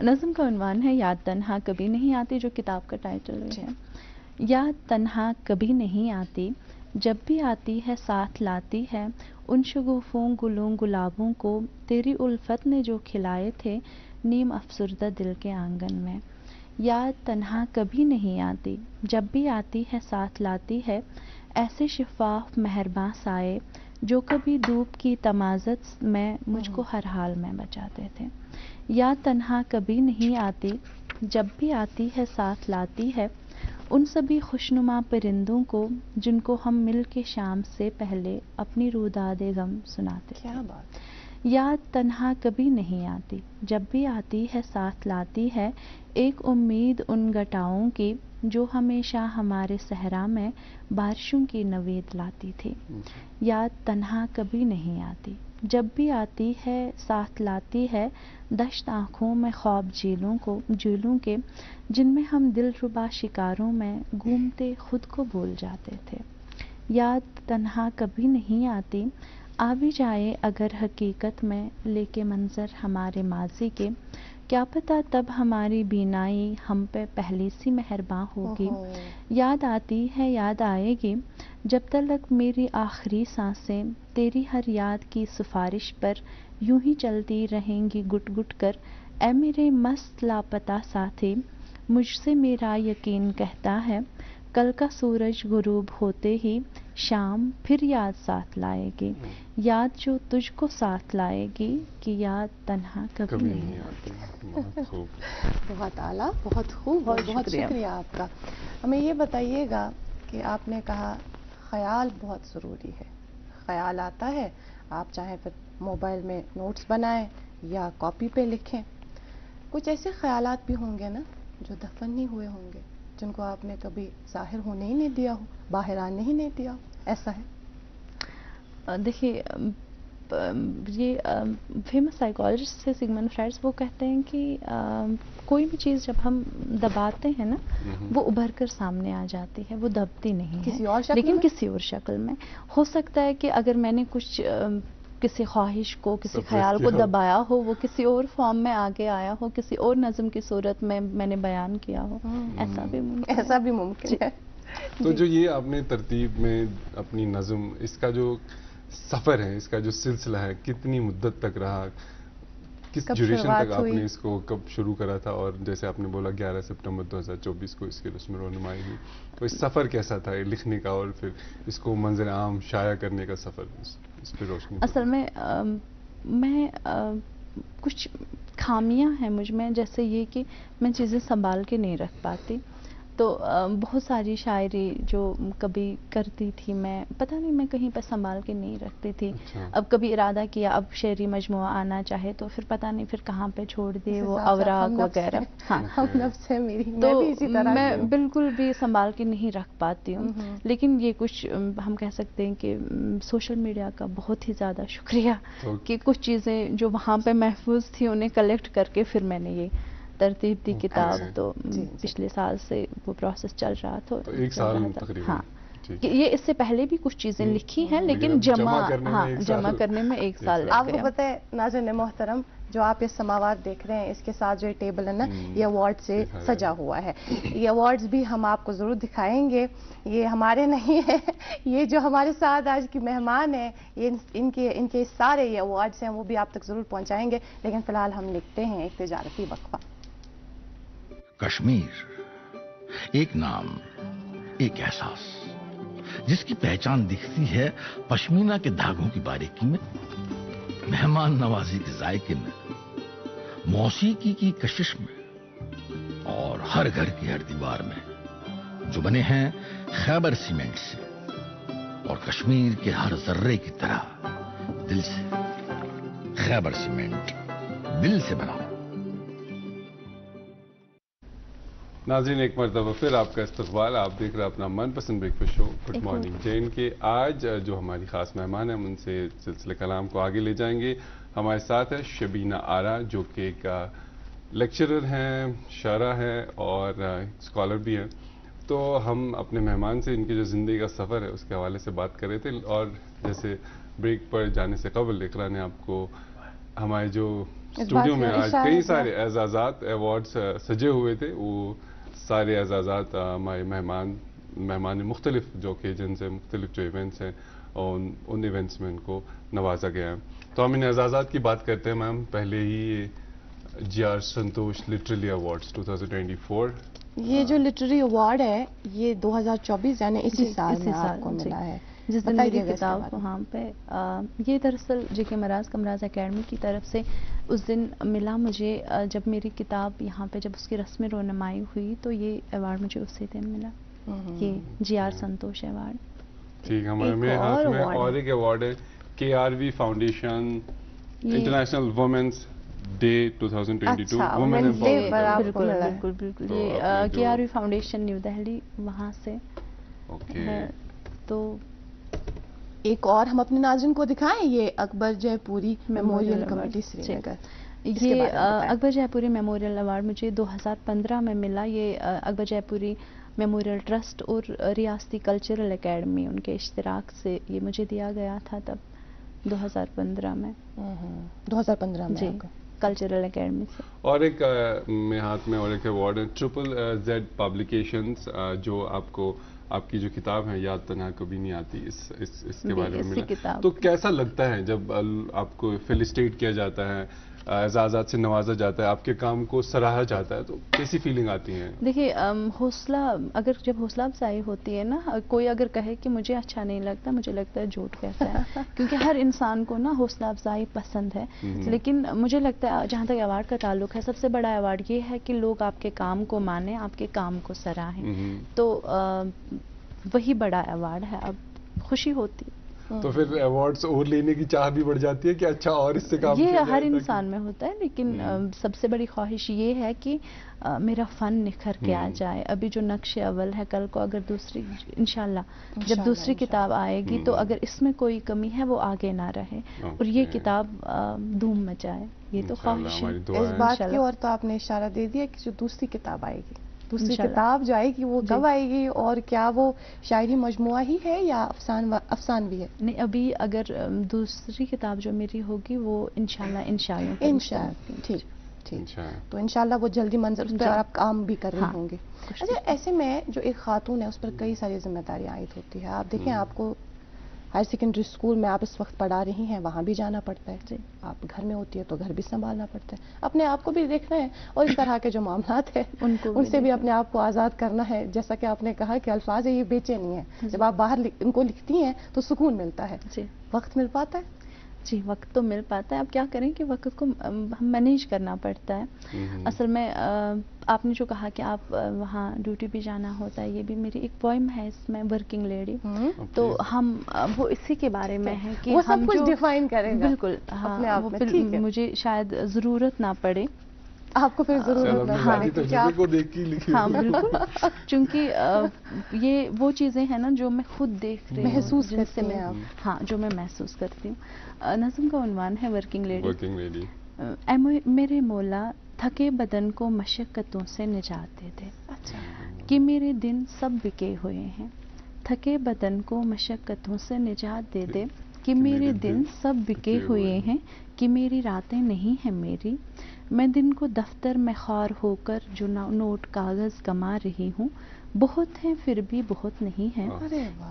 नज़म का उन्वान है याद तन्हा कभी नहीं आती, जो किताब का टाइटल है। याद तन्हा कभी नहीं आती, जब भी आती है साथ लाती है उन शगुफ़ों गुलों गुलाबों को, तेरी उल्फत ने जो खिलाए थे नीम अफसरदा दिल के आंगन में। याद तन्हा कभी नहीं आती, जब भी आती है साथ लाती है ऐसे शिफाफ मेहरबां साए जो कभी धूप की तमाज़त में मुझको हर हाल में बचाते थे। याद तन्हा कभी नहीं आती, जब भी आती है साथ लाती है उन सभी खुशनुमा परिंदों को जिनको हम मिल के शाम से पहले अपनी रूदादे गम सुनाते थे। क्या बात। याद तन्हा कभी नहीं आती, जब भी आती है साथ लाती है एक उम्मीद उन घटाओं की जो हमेशा हमारे सहरा में बारिशों की नवेद लाती थी। याद तन्हा कभी नहीं आती, जब भी आती है साथ लाती है दश्त आँखों में ख्वाब झीलों के जिनमें हम दिलरुबा शिकारों में घूमते खुद को भूल जाते थे। याद तन्हा कभी नहीं आती, आ भी जाए अगर हकीकत में लेके मंजर हमारे माजी के, क्या पता तब हमारी बीनाई हम पे पहली सी मेहरबां होगी। याद आती है, याद आएगी जब तक मेरी आखिरी सांसें तेरी हर याद की सिफारिश पर यूं ही चलती रहेंगी गुट गुट कर। ऐ मेरे मस्त लापता साथी, मुझसे मेरा यकीन कहता है कल का सूरज गुरूब होते ही शाम फिर याद साथ लाएगी। याद जो तुझको साथ लाएगी कि याद तन्हा कभी नहीं आती। बहुत खूब। बहुत आला, बहुत खूब, बहुत शुक्रिया आपका। हमें ये बताइएगा कि आपने कहा ख्याल बहुत ज़रूरी है। ख्याल आता है, आप चाहे फिर मोबाइल में नोट्स बनाएं या कॉपी पे लिखें। कुछ ऐसे ख्यालात भी होंगे ना जो दफन नहीं हुए होंगे, जिनको आपने कभी जाहिर होने ही नहीं दिया हो, बाहर आने ही नहीं दिया हो, ऐसा है? देखिए, ये फेमस साइकोलॉजिस्ट है सिगमंड फ्राइड्स, वो कहते हैं कि कोई भी चीज़ जब हम दबाते हैं ना वो उभर कर सामने आ जाती है, वो दबती नहीं है, लेकिन किसी और शक्ल में। हो सकता है कि अगर मैंने कुछ किसी ख्वाहिश को, किसी ख्याल को दबाया हो, वो किसी और फॉर्म में आगे आया हो, किसी और नज़म की सूरत में मैंने बयान किया हो, ऐसा भी मुमकिन है। तो जो ये आपने तरतीब में अपनी नज़म, इसका जो सफ़र है, इसका जो सिलसिला है, कितनी मुद्दत तक रहा, किस ड्यूरेशन तक आपने इसको कब शुरू करा था? और जैसे आपने बोला 11 सितंबर 2024 को इसकी रस्म रोनुमाई हुई, तो इस सफ़र कैसा था लिखने का और फिर इसको मंजर आम शाया करने का सफ़र, इस पर रोशनी? असल में मैं कुछ खामियां हैं मुझ में, जैसे ये कि मैं चीज़ें संभाल के नहीं रख पाती। तो बहुत सारी शायरी जो कभी करती थी, मैं पता नहीं, मैं कहीं पर संभाल के नहीं रखती थी। अब कभी इरादा किया अब शेरी मजमुआ आना चाहे तो फिर पता नहीं फिर कहाँ पे छोड़ दिए वो अवराक वगैरह। हाँ, हम नफ्स है मेरी, तो मैं भी इसी तरह मैं बिल्कुल भी संभाल के नहीं रख पाती हूँ। लेकिन ये कुछ हम कह सकते हैं कि सोशल मीडिया का बहुत ही ज़्यादा शुक्रिया कि कुछ चीज़ें जो वहाँ पे महफूज थी उन्हें कलेक्ट करके फिर मैंने ये तरतीब दी किताब। तो पिछले साल से वो प्रोसेस चल रहा था, तो एक साल तकरीबन। हाँ, ये इससे पहले भी कुछ चीज़ें लिखी हैं, लेकिन जमा करने में एक साल लग गया। आपको पता है नाज़रीन मोहतरम, जो आप ये समावार देख रहे हैं, इसके साथ जो टेबल है ना, ये अवार्ड से सजा हुआ है। ये अवार्ड्स भी हम आपको ज़रूर दिखाएंगे, ये हमारे नहीं है, ये जो हमारे साथ आज की मेहमान है, ये इनके सारे ये अवार्ड्स हैं, वो भी आप तक ज़रूर पहुंचाएंगे। लेकिन फ़िलहाल हम लिखते हैं एक तिजारती वक्फा। कश्मीर, एक नाम, एक एहसास, जिसकी पहचान दिखती है पश्मीना के धागों की बारीकी में, मेहमान नवाजी के जायके में, मौसीकी की कशिश में और हर घर की हर दीवार में, जो बने हैं खैबर सीमेंट से और कश्मीर के हर जर्रे की तरह दिल से। खैबर सीमेंट, दिल से बना। नाज़रीन, एक मरतबा फिर आपका इस्तकबाल। आप देख रहे हैं अपना मनपसंद breakfast show good morning Jain के। आज जो हमारी ख़ास मेहमान है, हम उनसे सिलसिले कलाम को आगे ले जाएंगे। हमारे साथ है शबीना आरा, जो कि एक लेक्चरर हैं, शायरा हैं और स्कॉलर भी हैं। तो हम अपने मेहमान से इनकी जो ज़िंदगी का सफ़र है उसके हवाले से बात कर रहे थे। और जैसे ब्रेक पर जाने से कबल इकरा ने आपको हमारे जो स्टूडियो में आज कई सारे एजाज़ात, अवार्ड्स सजे हुए थे, वो सारे एजाज़ात हमारे मेहमान मुख्तलिफ जो ओकेजन्स हैं, मुख्तलिफ जो इवेंट्स हैं, और उन इवेंट्स में इनको नवाजा गया है। तो हम इन एजाज़ात की बात करते हैं। मैम, पहले ही GR संतोष लिटरेरी अवार्ड्स 2024। ये जो लिटरेरी अवार्ड है ये 2024 यानी इसी साल में आपको मिला है। जिस दिन मेरी किताब वहाँ पे ये दरअसल JK मराज कमराज एकेडमी की तरफ से उस दिन मिला मुझे। जब मेरी किताब यहाँ पे जब उसकी रस्मी रोनमाई हुई तो ये अवार्ड मुझे उसी दिन मिला, ये GR संतोष अवार्ड। ठीक, हमारे मेरे हाथ में और एक अवार्ड है KRV foundation international women's day 2022 women empowerment. बिल्कुल ये KRV फाउंडेशन न्यू दिल्ली वहाँ से। ओके, तो एक और हम अपने नाज़रीन को दिखाएं, ये अकबर जयपुरी मेमोरियल कमेटी श्रीनगर। ये अकबर जयपुरी मेमोरियल अवार्ड मुझे 2015 में मिला। ये अकबर जयपुरी मेमोरियल ट्रस्ट और रियासती कल्चरल एकेडमी उनके इश्तिराक से ये मुझे दिया गया था तब 2015 में। 2015 में जी, कल्चरल एकेडमी से। और एक मेरे हाथ में और एक अवार्ड है ZZZ पब्लिकेशंस, जो आपको आपकी जो किताब है याद तन्हा कभी नहीं आती इसके बारे में मिला। तो कैसा लगता है जब आपको फेलिसिटेट किया जाता है, एजाज़ात से नवाजा जाता है, आपके काम को सराहा जाता है, तो कैसी फीलिंग आती है? देखिए हौसला, अगर जब हौसला अफजाई होती है ना, कोई अगर कहे कि मुझे अच्छा नहीं लगता, मुझे लगता है झूठ कहता है क्योंकि हर इंसान को ना हौसला अफजाई पसंद है। लेकिन मुझे लगता है जहाँ तक अवार्ड का ताल्लुक है, सबसे बड़ा अवार्ड ये है कि लोग आपके काम को माने, आपके काम को सराहें, तो वही बड़ा अवार्ड है। अब खुशी होती है। तो फिर अवार्ड्स और लेने की चाह भी बढ़ जाती है कि अच्छा और इससे काम ये हर इंसान में होता है, लेकिन सबसे बड़ी ख्वाहिश ये है कि मेरा फन निखर के आ जाए। अभी जो नक्शे अव्वल है, कल को अगर दूसरी इंशाल्लाह जब दूसरी किताब आएगी तो अगर इसमें कोई कमी है वो आगे ना रहे और ये किताब धूम मचाए, ये तो ख्वाहिश है। इस बात की और तो आपने इशारा दे दिया कि जो दूसरी किताब आएगी, दूसरी किताब जो आएगी वो कब आएगी और क्या वो शायरी मजमुआ ही है या अफसान भी है? नहीं, अभी अगर दूसरी किताब जो मेरी होगी वो इंशाल्लाह ठीक। तो इंशाल्लाह वो जल्दी मंजर उस पर आप काम भी कर रहे होंगे। अच्छा, ऐसे में जो एक खातून है उस पर कई सारी जिम्मेदारियां आयद होती है। आप देखें, आपको हायर सेकेंडरी स्कूल में आप इस वक्त पढ़ा रही हैं, वहाँ भी जाना पड़ता है। आप घर में होती है तो घर भी संभालना पड़ता है, अपने आप को भी देखना है और इस तरह के जो मामलात है उनसे भी अपने आप को आज़ाद करना है। जैसा कि आपने कहा कि अल्फाज है ये बेचैनी है, जब आप बाहर इनको लिखती हैं तो सुकून मिलता है। वक्त मिल पाता है? जी, वक्त तो मिल पाता है। अब क्या करें कि वक्त को हम मैनेज करना पड़ता है। असल में आपने जो कहा कि आप वहाँ ड्यूटी भी जाना होता है, ये भी मेरी एक पोइम है इसमें, वर्किंग लेडी। तो हम वो इसी के बारे में है कि वो हम सब कुछ डिफाइन करेंगे। बिल्कुल, हाँ, वो फिर मुझे शायद ज़रूरत ना पड़े, आपको फिर जरूरत है। हाँ बिल्कुल, क्योंकि ये वो चीज़ें हैं ना जो मैं खुद देख रही हूँ, महसूस करते हैं आप। हाँ, जो मैं महसूस करती हूँ। नज़म का उन्वान है वर्किंग लेडी। मेरे मौला थके बदन को मशक्क़तों से निजात दे दे। अच्छा। कि मेरे दिन सब बिके हुए हैं, थके बदन को मशक्क़तों से निजात दे दे। कि मेरे दिन सब बिके हुए हैं, कि मेरी रातें नहीं हैं मेरी। मैं दिन को दफ्तर में ख़ार होकर जो नोट कागज़ कमा रही हूँ, बहुत हैं फिर भी बहुत नहीं हैं,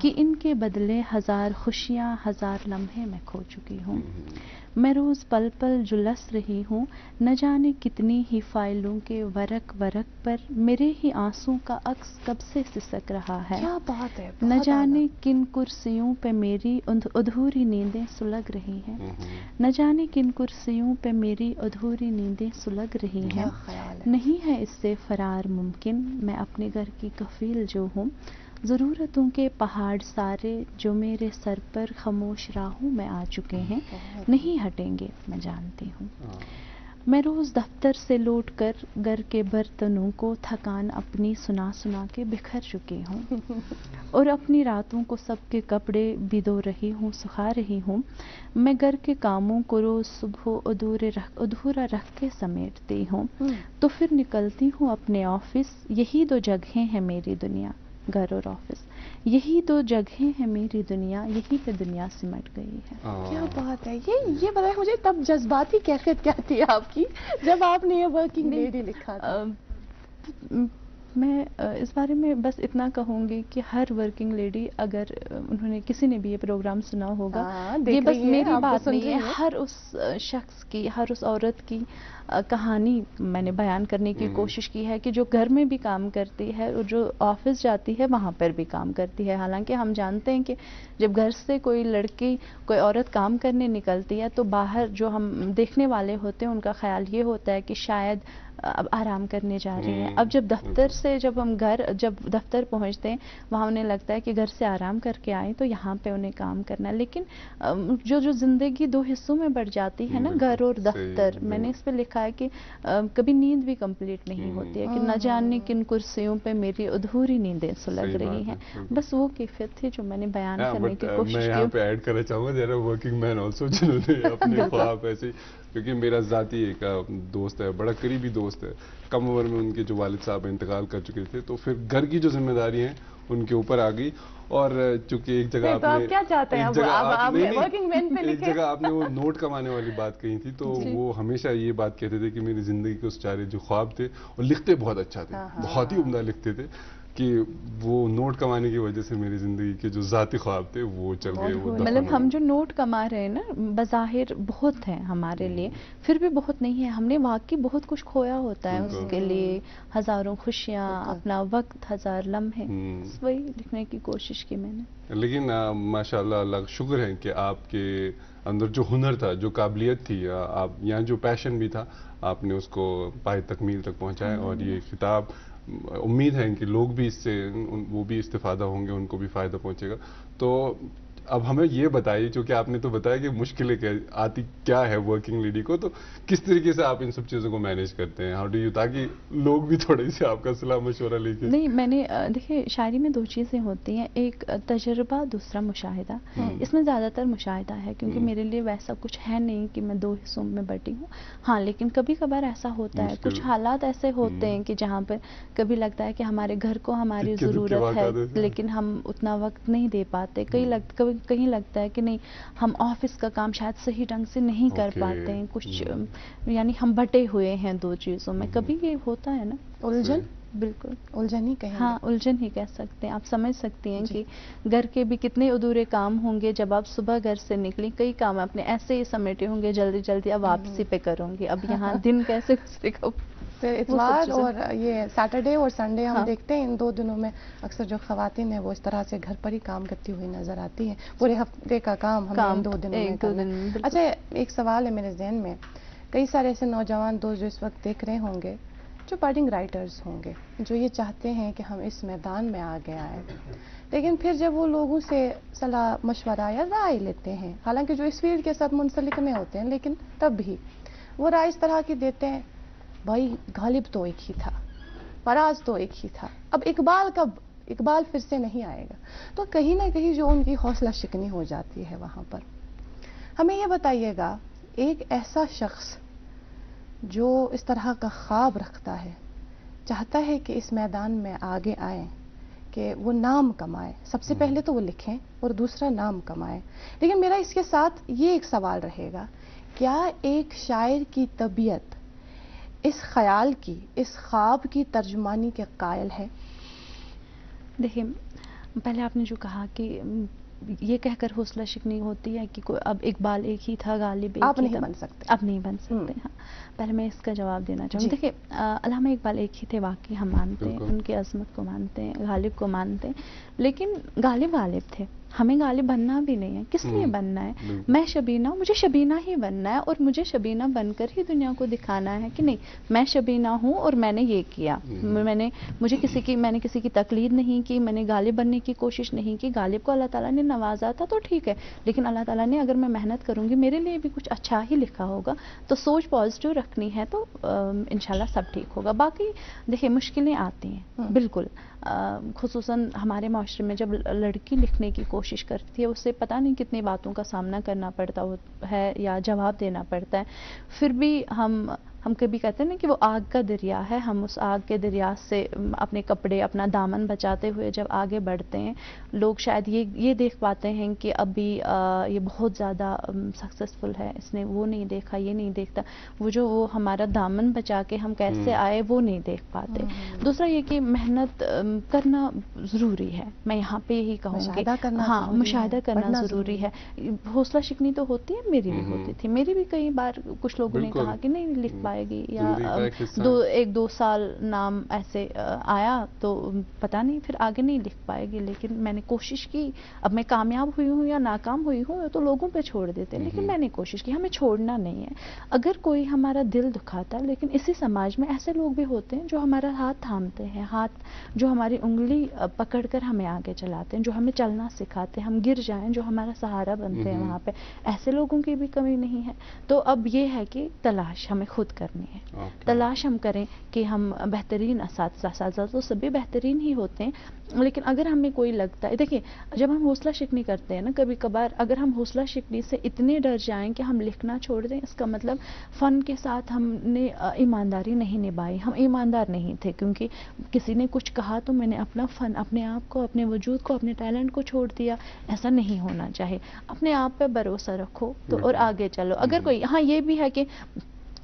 कि इनके बदले हज़ार खुशियाँ हज़ार लम्हे मैं खो चुकी हूँ। मैं रोज़ पल पल जुलस रही हूँ, न जाने कितनी ही फाइलों के वरक वरक पर मेरे ही आंसू का अक्स कब से सिसक रहा है। क्या बात है। न जाने किन कुर्सियों पे मेरी अधूरी नींदें सुलग रही हैं, न जाने किन कुर्सियों पे मेरी अधूरी नींदें सुलग रही हैं। नहीं है इससे फरार मुमकिन, मैं अपने घर की कफील जो हूँ। ज़रूरतों के पहाड़ सारे जो मेरे सर पर खामोश राहों में आ चुके हैं, नहीं हटेंगे मैं जानती हूँ। मैं रोज़ दफ्तर से लौटकर घर के बर्तनों को थकान अपनी सुना सुना के बिखर चुकी हूँ और अपनी रातों को सबके कपड़े भिगो रही हूँ, सुखा रही हूँ। मैं घर के कामों को रोज़ सुबह अधूरा रख के समेटती हूँ, तो फिर निकलती हूँ अपने ऑफिस। यही दो जगहें हैं मेरी दुनिया, घर और ऑफिस, यही दो जगहें हैं मेरी दुनिया, यही पे दुनिया सिमट गई है। क्या बात है। ये बताइए मुझे, तब जज्बाती कैफियत क्या थी आपकी जब आपने ये वर्किंग लेडी लिखा था? میں اس بارے میں بس اتنا کہوں گی کہ ہر ورکنگ لیڈی، اگر انہوں نے کسی نے بھی یہ پروگرام سنا ہوگا، یہ بس میری بات نہیں ہے، ہر اس شخص کی، ہر اس عورت کی کہانی میں نے بیان کرنے کی کوشش کی ہے کہ جو گھر میں بھی کام کرتی ہے اور جو آفس جاتی ہے وہاں پر بھی کام کرتی ہے. حالانکہ ہم جانتے ہیں کہ جب گھر سے کوئی لڑکی، کوئی عورت کام کرنے نکلتی ہے تو باہر جو ہم دیکھنے والے ہوتے ہیں ان کا خیال یہ ہوتا ہے کہ شاید اب آرام کرنے جا رہی ہیں. اب جب دفتر سے جب دفتر پہنچتے ہیں وہاں انہیں لگتا ہے کہ گھر سے آرام کر کے آئیں تو یہاں پہ انہیں کام کرنا ہے. لیکن جو زندگی دو حصوں میں بڑھ جاتی ہے نا، گھر اور دفتر، میں نے اس پہ لکھا ہے کہ کبھی نیند بھی کمپلیٹ نہیں ہوتی ہے، کہ نہ جانے کن کرسیوں پہ میری ادھوری نیندیں سلگ رہی ہیں. بس وہ کیفیت تھی جو میں نے بیان کرنے کی کوشش کی. میں یہاں پہ ایڈ کرنا چاہوں گا there are working men also جنہوں نے اپنے خواب ایسے، کیونکہ میرا ذاتی ایک دوست ہے، بڑا قریبی دوست ہے، کم عمر میں ان کے جو والد صاحب انتقال کر چکے تھے، تو پھر گھر کی جو ذمہ داری ہیں ان کے اوپر آ گئی. اور چونکہ ایک جگہ آپ نے وہ نوٹ کمانے والی بات کہی تھی، تو وہ ہمیشہ یہ بات کہتے تھے کہ میری زندگی کے اس چارے جو خواب تھے، اور لکھتے بہت اچھا تھے، بہت ہی عمدہ لکھتے تھے، کہ وہ نوٹ کمانے کی وجہ سے میری زندگی کے جو ذاتی خواب تھے وہ چل گئے. مطلب ہم جو نوٹ کما رہے ہیں نا، بظاہر بہت ہیں ہمارے لیے، پھر بھی بہت نہیں ہے. ہم نے واقعی بہت کچھ کھویا ہوتا ہے، اس کے لیے ہزاروں خوشیاں، اپنا وقت، ہزار لمحے. وہی لکھنے کی کوشش کی میں نے. لیکن ماشاءاللہ اللہ کا شکر ہے کہ آپ کے اندر جو ہنر تھا، جو قابلیت تھی، آپ یہاں جو پیشن بھی تھا، آپ نے اس کو پائے تکمیل تک پہنچایا. اور یہ خطاب امید ہے کہ لوگ بھی اس سے، وہ بھی استفادہ ہوں گے، ان کو بھی فائدہ پہنچے گا. تو اب ہمیں یہ بتائیے، چونکہ آپ نے تو بتایا کہ مشکلیں آتی کیا ہے ورکنگ لیڈی کو، تو کس طریقے سے آپ ان سب چیزوں کو مینیج کرتے ہیں؟ ہاؤ ڈو یو، تاکہ لوگ بھی تھوڑے سے آپ کا صلاح مشورہ لے کے. نہیں، میں نے دیکھیے شاعری میں دو چیزیں ہوتی ہیں، ایک تجربہ، دوسرا مشاہدہ. اس میں زیادہ تر مشاہدہ ہے، کیونکہ میرے لیے ویسا کچھ ہے نہیں کہ میں دو حصوں میں بٹی ہوں. ہاں لیکن کبھی کبھار ایسا ہوتا ہے، کچھ حالات ایسے ہوتے ہیں کہ جہاں پر کبھی لگتا ہے کہ ہمارے گھر کو ہماری ضرورت ہے لیکن ہم اتنا وقت نہیں دے پاتے. کہیں لگتا ہے کہ نہیں، ہم آفس کا کام شاید صحیح ڈھنگ سے نہیں کر پاتے ہیں، کچھ یعنی ہم بٹے ہوئے ہیں دو چیزوں میں. کبھی یہ ہوتا ہے نا، الجھن. بالکل الجھن ہی کہیں. ہاں، الجھن ہی کہہ سکتے ہیں. آپ سمجھ سکتی ہیں کہ گھر کے بھی کتنے ادھورے کام ہوں گے. جب آپ صبح گھر سے نکلی، کئی کام اپنے ایسے ہی سمیٹے ہوں گے جلدی جلدی، اب واپسی پہ کروں گی، اب یہاں دن کیسے گزرے گا. پھر اتوار اور یہ سیٹرڈے اور سنڈے ہم دیکھتے ہیں، ان دو دنوں میں اکثر جو خواتین ہیں وہ اس طرح سے گھر پر ہی کام کرتی ہوئی نظر آتی ہیں. پورے ہفتے کا کام ہم ان 2 دنوں میں کرنا. اچھا، ایک سوال ہے میرے ذہن میں. کئی سارے ایسے نوجوان دوست جو اس وقت دیکھ رہے ہوں گے، جو بڈنگ رائٹرز ہوں گے، جو یہ چاہتے ہیں کہ ہم اس میدان میں آگے آئیں، لیکن پھر جب وہ لوگوں سے صلاح مشورہ یا رائے لیتے ہیں، حالانکہ جو اس فیلڈ کے ساتھ منسلک میں ہوتے ہیں، لیکن تب بھی وہ رائے اس طرح کی دیتے ہیں، بھائی غالب تو ایک ہی تھا، فراز تو ایک ہی تھا، اب اقبال پھر سے نہیں آئے گا. تو کہیں نہ کہیں جو ان کی حوصلہ شکنی ہو جاتی ہے وہاں پر. ہمیں یہ بتائیے گا، ایک ایسا شخص جو اس طرح کا خواب رکھتا ہے، چاہتا ہے کہ اس میدان میں آگے آئیں، کہ وہ نام کمائے، سب سے پہلے تو وہ لکھیں اور دوسرا نام کمائے. لیکن میرا اس کے ساتھ یہ ایک سوال رہے گا، کیا ایک شاعر کی طبیعت اس خیال کی، اس خواب کی ترجمانی کے قائل ہے؟ دیکھیں، پہلے آپ نے جو کہا کہ یہ کہہ کر حوصلہ شکنی ہوتی ہے کہ اب اقبال ایک ہی تھا، غالب آپ نہیں بن سکتے، اب نہیں بن سکتے. ہاں، پہلے میں اس کا جواب دینا چاہوں گی. دیکھیں، علامہ اقبال ایک ہی تھے، واقعی ہم مانتے ہیں، ان کی عظمت کو مانتے ہیں، غالب کو مانتے ہیں، لیکن غالب تھے. ہمیں غالب بننا بھی نہیں ہے. کس لیے بننا ہے؟ میں شبینہ ہوں، مجھے شبینہ ہی بننا ہے، اور مجھے شبینہ بن کر ہی دنیا کو دکھانا ہے کہ نہیں، میں شبینہ ہوں اور میں نے یہ کیا. میں نے کسی کی تقلید نہیں کی، میں نے غالب بننے کی کوشش نہیں کی. غالب کو اللہ تعالیٰ نے نوازا تھا تو ٹھیک ہے، لیکن اللہ تعالیٰ نے اگر میں محنت کروں گی، میرے لیے بھی کچھ اچھا ہی لکھا ہوگا. تو سوچ پازیٹیو رکھنی ہے تو انشاءاللہ سب ٹھیک ہوگا. باقی دیکھیں، مشکلیں آتی ہیں بالکل، خصوصاً ہمارے معاشرے میں جب لڑکی لکھنے کی کوشش کرتی ہے، اسے پتہ نہیں کتنی باتوں کا سامنا کرنا پڑتا ہے یا جواب دینا پڑتا ہے. پھر بھی हम कभी कहते हैं ना कि वो आग का दरिया है, हम उस आग के दरिया से अपने कपड़े, अपना दामन बचाते हुए जब आगे बढ़ते हैं, लोग शायद ये देख पाते हैं कि अभी ये बहुत ज़्यादा सक्सेसफुल है, इसने वो नहीं देखा, ये नहीं देखता, वो हमारा दामन बचा के हम कैसे आए वो नहीं देख पाते। दूसरा ये कि मेहनत करना ज़रूरी है, मैं यहाँ पे यही कहूँगी। हाँ, मुशाहिदा करना ज़रूरी है। हौसला शिकनी तो होती है, मेरी भी होती थी, मेरी भी कई बार कुछ लोगों ने कहा कि नहीं लिख पाएगी, या 1-2 साल नाम ऐसे आया तो पता नहीं फिर आगे नहीं लिख पाएगी, लेकिन मैंने कोशिश की। अब मैं कामयाब हुई हूँ या नाकाम हुई हूँ तो लोगों पे छोड़ देते हैं, लेकिन मैंने कोशिश की, हमें छोड़ना नहीं है। अगर कोई हमारा दिल दुखाता है, लेकिन इसी समाज में ऐसे लोग भी होते हैं जो हमारा हाथ थामते हैं, हाथ जो हमारी उंगली पकड़कर हमें आगे चलाते हैं, जो हमें चलना सिखाते हैं, हम गिर जाएं जो हमारा सहारा बनते हैं वहाँ पे, ऐसे लोगों की भी कमी नहीं है। तो अब ये है कि तलाश हमें खुद करनी है। तलाश हम करें कि हम बेहतरीन असातिज़ा तो सभी बेहतरीन ही होते हैं, लेकिन अगर हमें कोई लगता है, देखिए जब हम हौसला शिकनी करते हैं ना, कभी कभार अगर हम हौसला शिकनी से इतने डर जाएं कि हम लिखना छोड़ दें, इसका मतलब फ़न के साथ हमने ईमानदारी नहीं निभाई, हम ईमानदार नहीं थे, क्योंकि किसी ने कुछ कहा तो मैंने अपना फ़न, अपने आप को, अपने वजूद को, अपने टैलेंट को छोड़ दिया। ऐसा नहीं होना चाहिए। अपने आप पे भरोसा रखो तो और आगे चलो। अगर कोई, हाँ ये भी है कि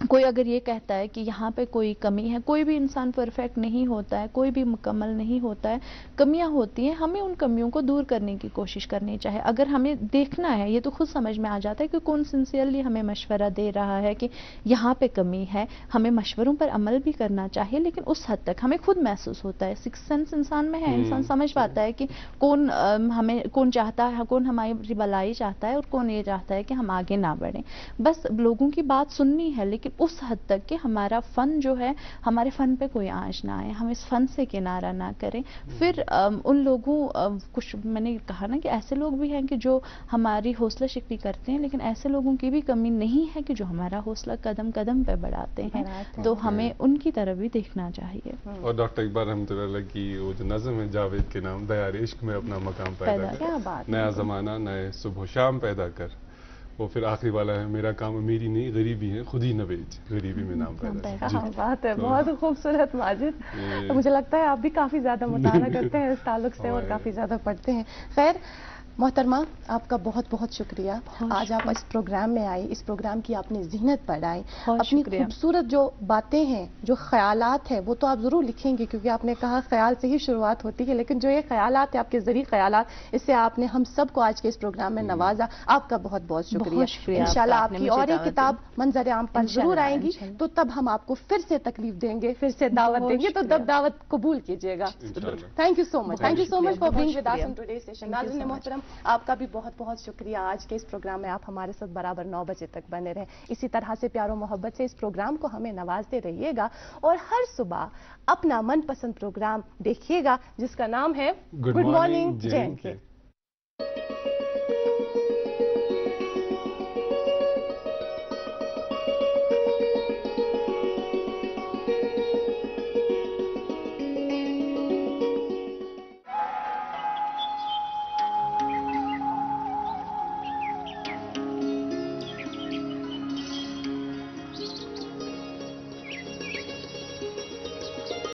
कोई अगर ये कहता है कि यहाँ पे कोई कमी है, कोई भी इंसान परफेक्ट नहीं होता है, कोई भी मुकम्मल नहीं होता है, कमियां होती हैं, हमें उन कमियों को दूर करने की कोशिश करनी चाहिए। अगर हमें देखना है, ये तो खुद समझ में आ जाता है कि कौन सिंसियरली हमें मशवरा दे रहा है कि यहाँ पे कमी है, हमें मशवरों पर अमल भी करना चाहिए, लेकिन उस हद तक हमें खुद महसूस होता है, सिक्स सेंस इंसान में है, इंसान समझ पाता है कि कौन हमें, कौन चाहता है, कौन हमारी भलाई चाहता है और कौन ये चाहता है कि हम आगे ना बढ़ें। बस लोगों की बात सुननी है, लेकिन उस हद तक कि हमारा फन जो है, हमारे फन पे कोई आंच ना आए, हम इस फन से किनारा ना करें। फिर उन लोगों, कुछ मैंने कहा ना कि ऐसे लोग भी हैं कि जो हमारी हौसला शिकनी करते हैं, लेकिन ऐसे लोगों की भी कमी नहीं है कि जो हमारा हौसला कदम कदम पे बढ़ाते हैं, तो हमें उनकी तरफ भी देखना चाहिए। और डॉक्टर इकबाल रहमतुल्लाह की वो जो नज़म है जावेद के नाम, दयार इश्क में अपना मकाम पैदा कर, नया ज़माना नए सुबह शाम पैदा कर, वो फिर आखिरी वाला है, मेरा काम अमीरी नहीं गरीबी है, खुद ही नवेज गरीबी में नाम पैदा कर। हाँ, बात है, बहुत खूबसूरत माजिद। तो मुझे लगता है आप भी काफ़ी ज़्यादा मुताला करते हैं इस ताल्लुक से और काफ़ी ज़्यादा पढ़ते हैं। खैर मोहतरमा, आपका बहुत बहुत शुक्रिया। आज आप इस प्रोग्राम में आई, इस प्रोग्राम की आपने ज़ीनत बढ़ाई, अपनी खूबसूरत जो बातें हैं, जो ख्यालात हैं, वो तो आप ज़रूर लिखेंगे, क्योंकि आपने कहा ख्याल से ही शुरुआत होती है, लेकिन जो ये ख्यालात है आपके ज़रिए ख्यालात, इससे आपने हम सबको आज के इस प्रोग्राम में नवाजा। आपका बहुत बहुत शुक्रिया। इंशाल्लाह आपकी और एक किताब मंजर आम पर जरूर आएंगी, तो तब हम आपको फिर से तकलीफ देंगे, फिर से दावत देंगे, तो तब दावत कबूल कीजिएगा। Thank you so much, thank you so much for being with us in today's session. नाज़रीन मोहतरम, आपका भी बहुत बहुत शुक्रिया। आज के इस प्रोग्राम में आप हमारे साथ बराबर 9 बजे तक बने रहें। इसी तरह से प्यारो मोहब्बत से इस प्रोग्राम को हमें नवाजते रहिएगा और हर सुबह अपना मनपसंद प्रोग्राम देखिएगा, जिसका नाम है गुड मॉर्निंग जे एंड के।